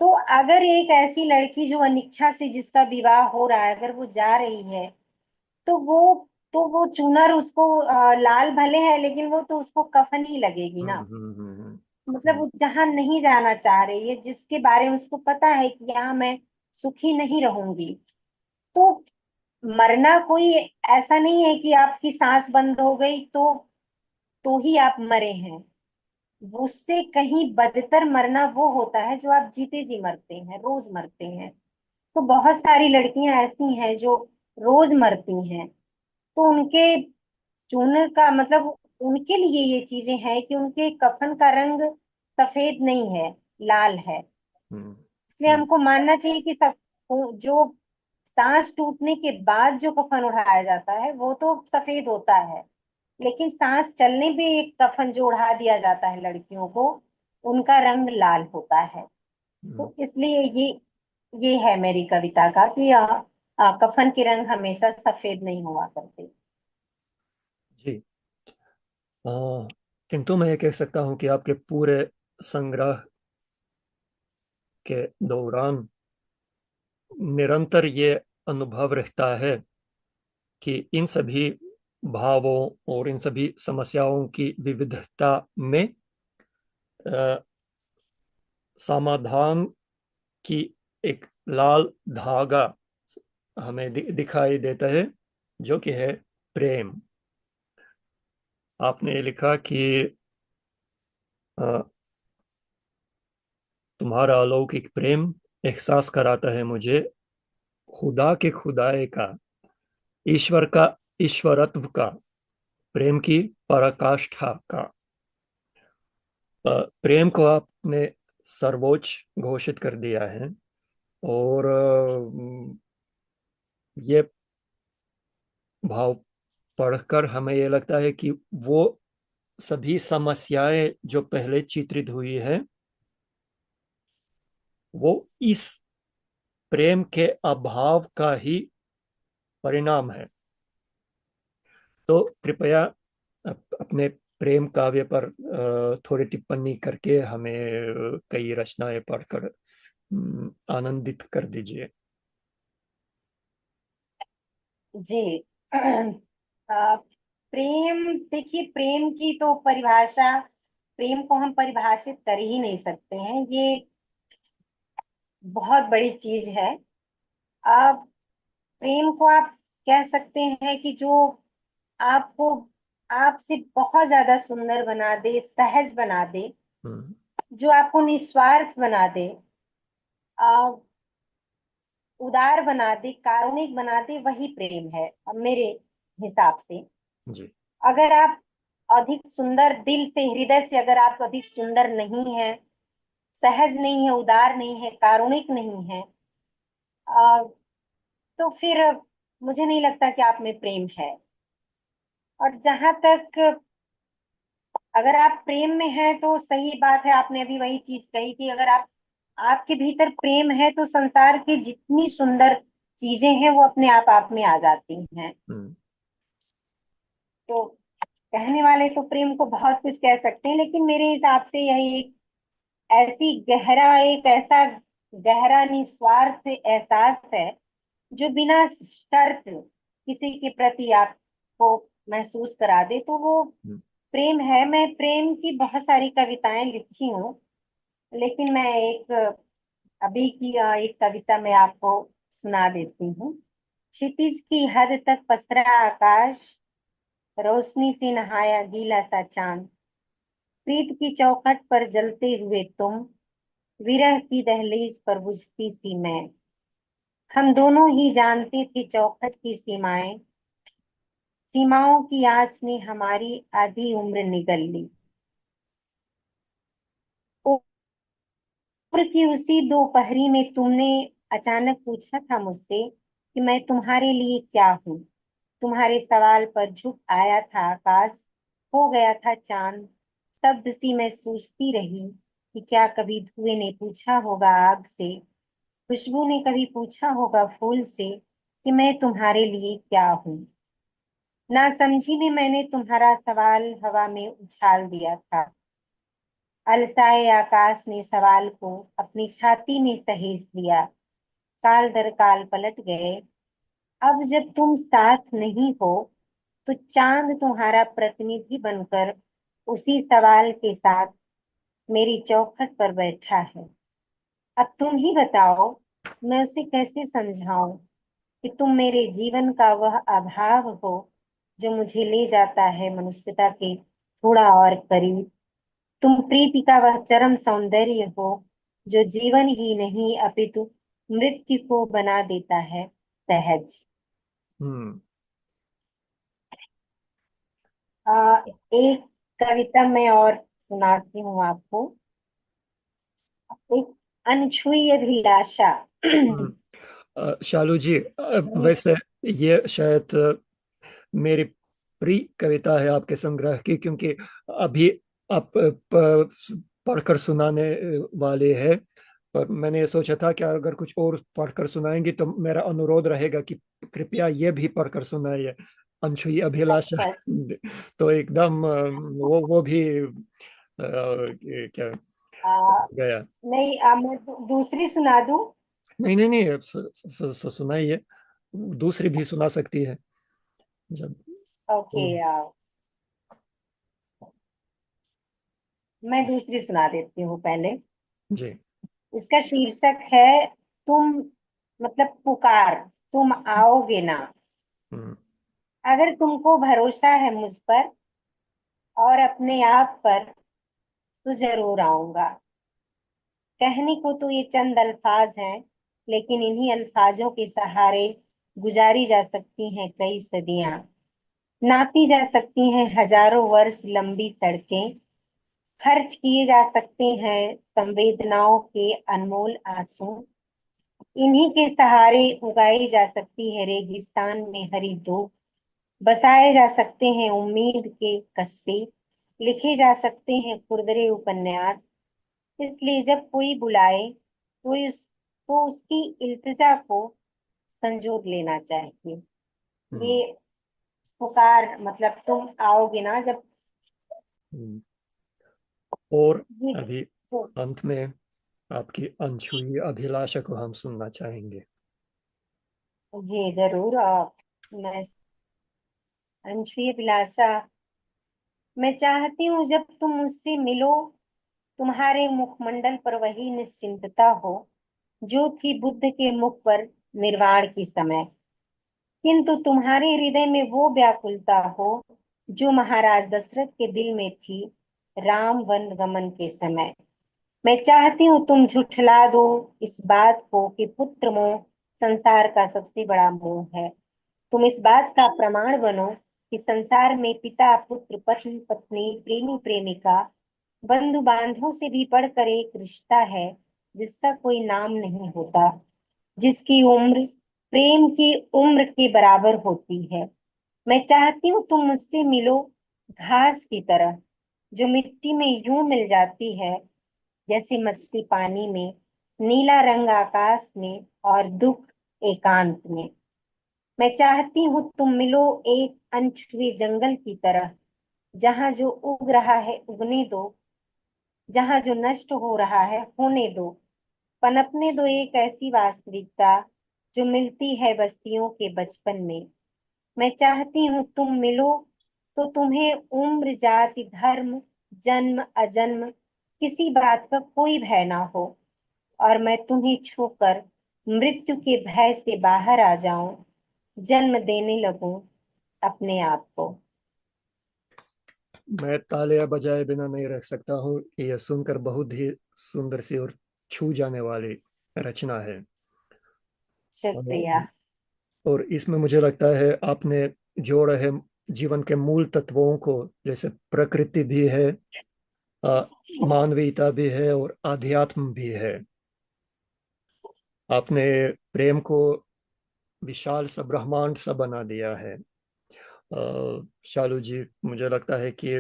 [SPEAKER 2] तो अगर एक ऐसी लड़की जो अनिच्छा से जिसका विवाह हो रहा है अगर वो जा रही है तो वो चुनर उसको लाल भले है लेकिन वो तो उसको कफन ही लगेगी
[SPEAKER 1] हम्म।
[SPEAKER 2] ना। मतलब
[SPEAKER 1] हम्म।
[SPEAKER 2] वो जहां नहीं जाना चाह रही है जिसके बारे में उसको पता है कि यहाँ मैं सुखी नहीं रहूंगी, तो मरना कोई ऐसा नहीं है कि आपकी सांस बंद हो गई तो ही आप मरे हैं। उससे कहीं बदतर मरना वो होता है जो आप जीते जी मरते हैं, रोज मरते हैं। तो बहुत सारी लड़कियां ऐसी हैं जो रोज मरती हैं। तो उनके चूनर का मतलब उनके लिए ये चीजें हैं कि उनके कफन का रंग सफेद नहीं है, लाल है।
[SPEAKER 1] हम्म।
[SPEAKER 2] इसलिए
[SPEAKER 1] हम्म।
[SPEAKER 2] हमको मानना चाहिए कि सब जो सांस टूटने के बाद जो कफन उठाया जाता है वो तो सफेद होता है, लेकिन सांस चलने पे एक कफन जो उड़ा दिया जाता है लड़कियों को उनका रंग लाल होता है।
[SPEAKER 1] हम्म।
[SPEAKER 2] तो इसलिए ये है मेरी कविता का कि कफन के रंग हमेशा सफेद नहीं हुआ करते।
[SPEAKER 1] जी। आ, किंतु मैं ये कह सकता हूँ कि आपके पूरे संग्रह के दौरान निरंतर ये अनुभव रहता है कि इन सभी भावों और इन सभी समस्याओं की विविधता में अ, समाधान की एक लाल धागा हमें दिखाई देता है, जो कि है प्रेम। आपने लिखा कि अ, तुम्हारा अलौकिक प्रेम एहसास कराता है मुझे खुदा के खुदाए का, ईश्वर का ईश्वरत्व का, प्रेम की पराकाष्ठा का। प्रेम को आपने सर्वोच्च घोषित कर दिया है। और ये भाव पढ़कर हमें ये लगता है कि वो सभी समस्याएं जो पहले चित्रित हुई है वो इस प्रेम के अभाव का ही परिणाम है। तो कृपया अपने प्रेम काव्य पर थोड़ी टिप्पणी करके हमें कई रचनाएं पढ़कर आनंदित कर दीजिए।
[SPEAKER 2] जी। प्रेम, देखिए प्रेम की तो परिभाषा, प्रेम को हम परिभाषित कर ही नहीं सकते हैं, ये बहुत बड़ी चीज है। आप प्रेम को आप कह सकते हैं कि जो आपको आपसे बहुत ज्यादा सुंदर बना दे, सहज बना दे,
[SPEAKER 1] हम्म।
[SPEAKER 2] जो आपको निस्वार्थ बना दे, आ, उदार बना दे, कारुणिक बना दे, वही प्रेम है अब मेरे हिसाब से।
[SPEAKER 1] जी।
[SPEAKER 2] अगर आप अधिक सुंदर दिल से हृदय से अगर आप अधिक सुंदर नहीं है, सहज नहीं है, उदार नहीं है, कारुणिक नहीं है, तो फिर मुझे नहीं लगता कि आप में प्रेम है। और जहां तक, अगर आप प्रेम में हैं तो सही बात है, आपने अभी वही चीज कही कि अगर आप, आपके भीतर प्रेम है तो संसार की जितनी सुंदर चीजें हैं वो अपने आप में आ जाती हैं।
[SPEAKER 1] हम्म।
[SPEAKER 2] तो कहने वाले तो प्रेम को बहुत कुछ कह सकते हैं, लेकिन मेरे हिसाब से यह एक ऐसा गहरा निस्वार्थ एहसास है जो बिना शर्त किसी के प्रति आपको महसूस करा दे, तो वो
[SPEAKER 1] हम्म।
[SPEAKER 2] प्रेम है। मैं प्रेम की बहुत सारी कविताएं लिखी हूँ, लेकिन मैं एक अभी की एक कविता मैं आपको सुना देती हूँ। क्षितिज की हद तक पसरा आकाश, रोशनी से नहाया गीला सा चांद, प्रीत की चौखट पर जलते हुए तुम, विरह की दहलीज पर बुझती सी मैं। हम दोनों ही जानते थे चौखट की सीमाएं, सीमाओं की आँच ने हमारी आधी उम्र निगल ली। उम्र की उसी दोपहरी में तुमने अचानक पूछा था मुझसे कि मैं तुम्हारे लिए क्या हूँ। तुम्हारे सवाल पर झुक आया था आकाश, हो गया था चांद। स्तब्ध सी मैं सोचती रही कि क्या कभी धुएं ने पूछा होगा आग से, खुशबू ने कभी पूछा होगा फूल से कि मैं तुम्हारे लिए क्या हूँ। ना समझी में मैंने तुम्हारा सवाल हवा में उछाल दिया था। अलसाए आकाश ने सवाल को अपनी छाती में सहेज लिया। काल दर काल पलट गए। अब जब तुम साथ नहीं हो तो चांद तुम्हारा प्रतिनिधि बनकर उसी सवाल के साथ मेरी चौखट पर बैठा है। अब तुम ही बताओ, मैं उसे कैसे समझाऊं कि तुम मेरे जीवन का वह अभाव हो जो मुझे ले जाता है मनुष्यता के थोड़ा और करीब। तुम प्रीति का वह चरम सौंदर्य हो जो जीवन ही नहीं अपितु मृत्यु को बना देता है सहज।
[SPEAKER 1] हम्म।
[SPEAKER 2] एक कविता मैं और सुनाती हूँ आपको। एक अनछुई अभिलाषा।
[SPEAKER 1] हम्म। शालू जी, वैसे ये शायद मेरी प्रिय कविता है आपके संग्रह की, क्योंकि अभी आप पढ़कर सुनाने वाले हैं। पर मैंने ये सोचा था कि अगर कुछ और पढ़कर सुनाएंगी तो मेरा अनुरोध रहेगा कि कृपया ये भी पढ़कर सुनाइए, अनछुई अभिलाषा।
[SPEAKER 2] अच्छा।
[SPEAKER 1] तो एकदम वो भी क्या
[SPEAKER 2] आ,
[SPEAKER 1] गया।
[SPEAKER 2] नहीं, मैं दूसरी सुना दूं?
[SPEAKER 1] नहीं नहीं नहीं, सुनाइए। दूसरी भी सुना सकती है जब।
[SPEAKER 2] ओके, मैं दूसरी सुना देती हूँ पहले।
[SPEAKER 1] जी।
[SPEAKER 2] इसका शीर्षक है तुम, मतलब पुकार, तुम आओगे ना।
[SPEAKER 1] हम्म।
[SPEAKER 2] अगर तुमको भरोसा है मुझ पर और अपने आप पर तो जरूर आऊंगा। कहने को तो ये चंद अल्फाज हैं, लेकिन इन्हीं अल्फाजों के सहारे गुजारी जा सकती हैं कई सदियां, नापी जा सकती हैं हजारों वर्ष लंबी सड़कें, खर्च किए जा सकते हैं संवेदनाओं के अनमोल आंसू। इन्हीं के सहारे उगाई जा सकती है रेगिस्तान में हरी धूप, बसाए जा सकते हैं उम्मीद के कस्बे, लिखे जा सकते हैं खुरदरे उपन्यास। इसलिए जब कोई बुलाए तो उसकी इल्तिजा को संजोग लेना चाहिए।
[SPEAKER 1] हम्म।
[SPEAKER 2] ये पुकार, मतलब तुम आओगे ना जब।
[SPEAKER 1] हम्म। और
[SPEAKER 2] ये
[SPEAKER 1] अभी
[SPEAKER 2] तो,
[SPEAKER 1] अंत में आपकी अनछुई अभिलाषा को हम सुनना चाहेंगे।
[SPEAKER 2] जी जरूर। मैं अनछुई अभिलाषा, मैं चाहती हूँ जब तुम मुझसे मिलो, तुम्हारे मुखमंडल पर वही निश्चिंतता हो जो थी बुद्ध के मुख पर निर्वाण की समय, किंतु तुम्हारे हृदय में वो व्याकुलता हो जो महाराज दशरथ के दिल में थी राम वन गमन के समय। मैं चाहती हूँ तुम झुठला दो इस बात को कि पुत्र मोह संसार का सबसे बड़ा मोह है। तुम इस बात का प्रमाण बनो कि संसार में पिता पुत्र पति पत्नी प्रेमी प्रेमिका बंधु बांधवों से भी बढ़कर एक रिश्ता है जिसका कोई नाम नहीं होता, जिसकी उम्र प्रेम की उम्र के बराबर होती है। मैं चाहती हूँ तुम मुझसे मिलो घास की तरह, जो मिट्टी में यूं मिल जाती है जैसे मछली पानी में, नीला रंग आकाश में और दुख एकांत में। मैं चाहती हूँ तुम मिलो एक अनछुए जंगल की तरह, जहाँ जो उग रहा है उगने दो, जहाँ जो नष्ट हो रहा है होने दो। पनपने दो एक ऐसी वास्तविकता जो मिलती है बस्तियों के बचपन में। मैं चाहती हूँ तुम मिलो तो तुम्हें उम्र जाति धर्म जन्म अजन्म किसी बात का कोई भय ना हो, और मैं तुम्हें छूकर मृत्यु के भय से बाहर आ जाऊं, जन्म देने लगूं अपने आप को।
[SPEAKER 1] मैं तालियां बजाए बिना नहीं रह सकता हूँ। यह सुनकर बहुत ही सुंदर सी और छू जाने वाली रचना है।
[SPEAKER 2] शुक्रिया।
[SPEAKER 1] और इसमें मुझे लगता है आपने जोड़ा है जीवन के मूल तत्वों को, जैसे प्रकृति भी है, अ, मानवीयता भी है और आध्यात्म भी है। आपने प्रेम को विशाल सा ब्रह्मांड सा बना दिया है। शालू जी, मुझे लगता है कि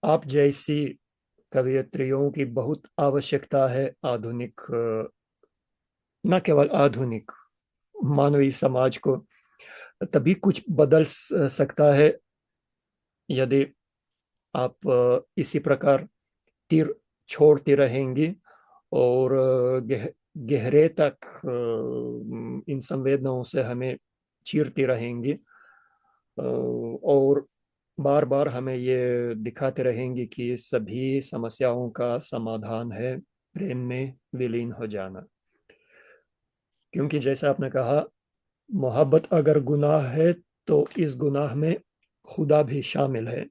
[SPEAKER 1] आप जैसी कवियत्रियों की बहुत आवश्यकता है आधुनिक, न केवल आधुनिक मानवीय समाज को। तभी कुछ बदल सकता है यदि आप इसी प्रकार तीर छोड़ती रहेंगी और गहरे तक इन संवेदनाओं से हमें चीरती रहेंगी, और बार बार हमें ये दिखाते रहेंगे कि सभी समस्याओं का समाधान है प्रेम में विलीन हो जाना। क्योंकि जैसा आपने कहा, मोहब्बत अगर गुनाह है तो इस गुनाह में खुदा भी शामिल है।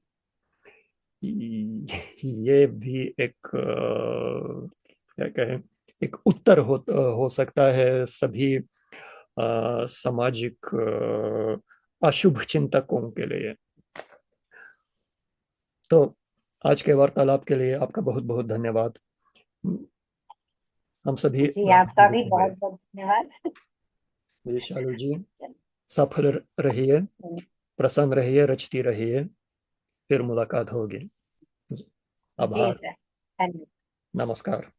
[SPEAKER 1] ये भी एक क्या कहें, एक उत्तर हो सकता है सभी सामाजिक अशुभ चिंतकों के लिए। तो आज के वार्तालाप के लिए आपका बहुत बहुत धन्यवाद। हम सभी
[SPEAKER 2] जी, आपका भी
[SPEAKER 1] लाभान्वित हुए।
[SPEAKER 2] बहुत बहुत धन्यवाद।
[SPEAKER 1] जी शालू जी, सफल रहिए, प्रसन्न रहिए, रचती रहिए। फिर मुलाकात होगी।
[SPEAKER 2] जी
[SPEAKER 1] आभार।
[SPEAKER 2] सर, धन्यवाद।
[SPEAKER 1] नमस्कार।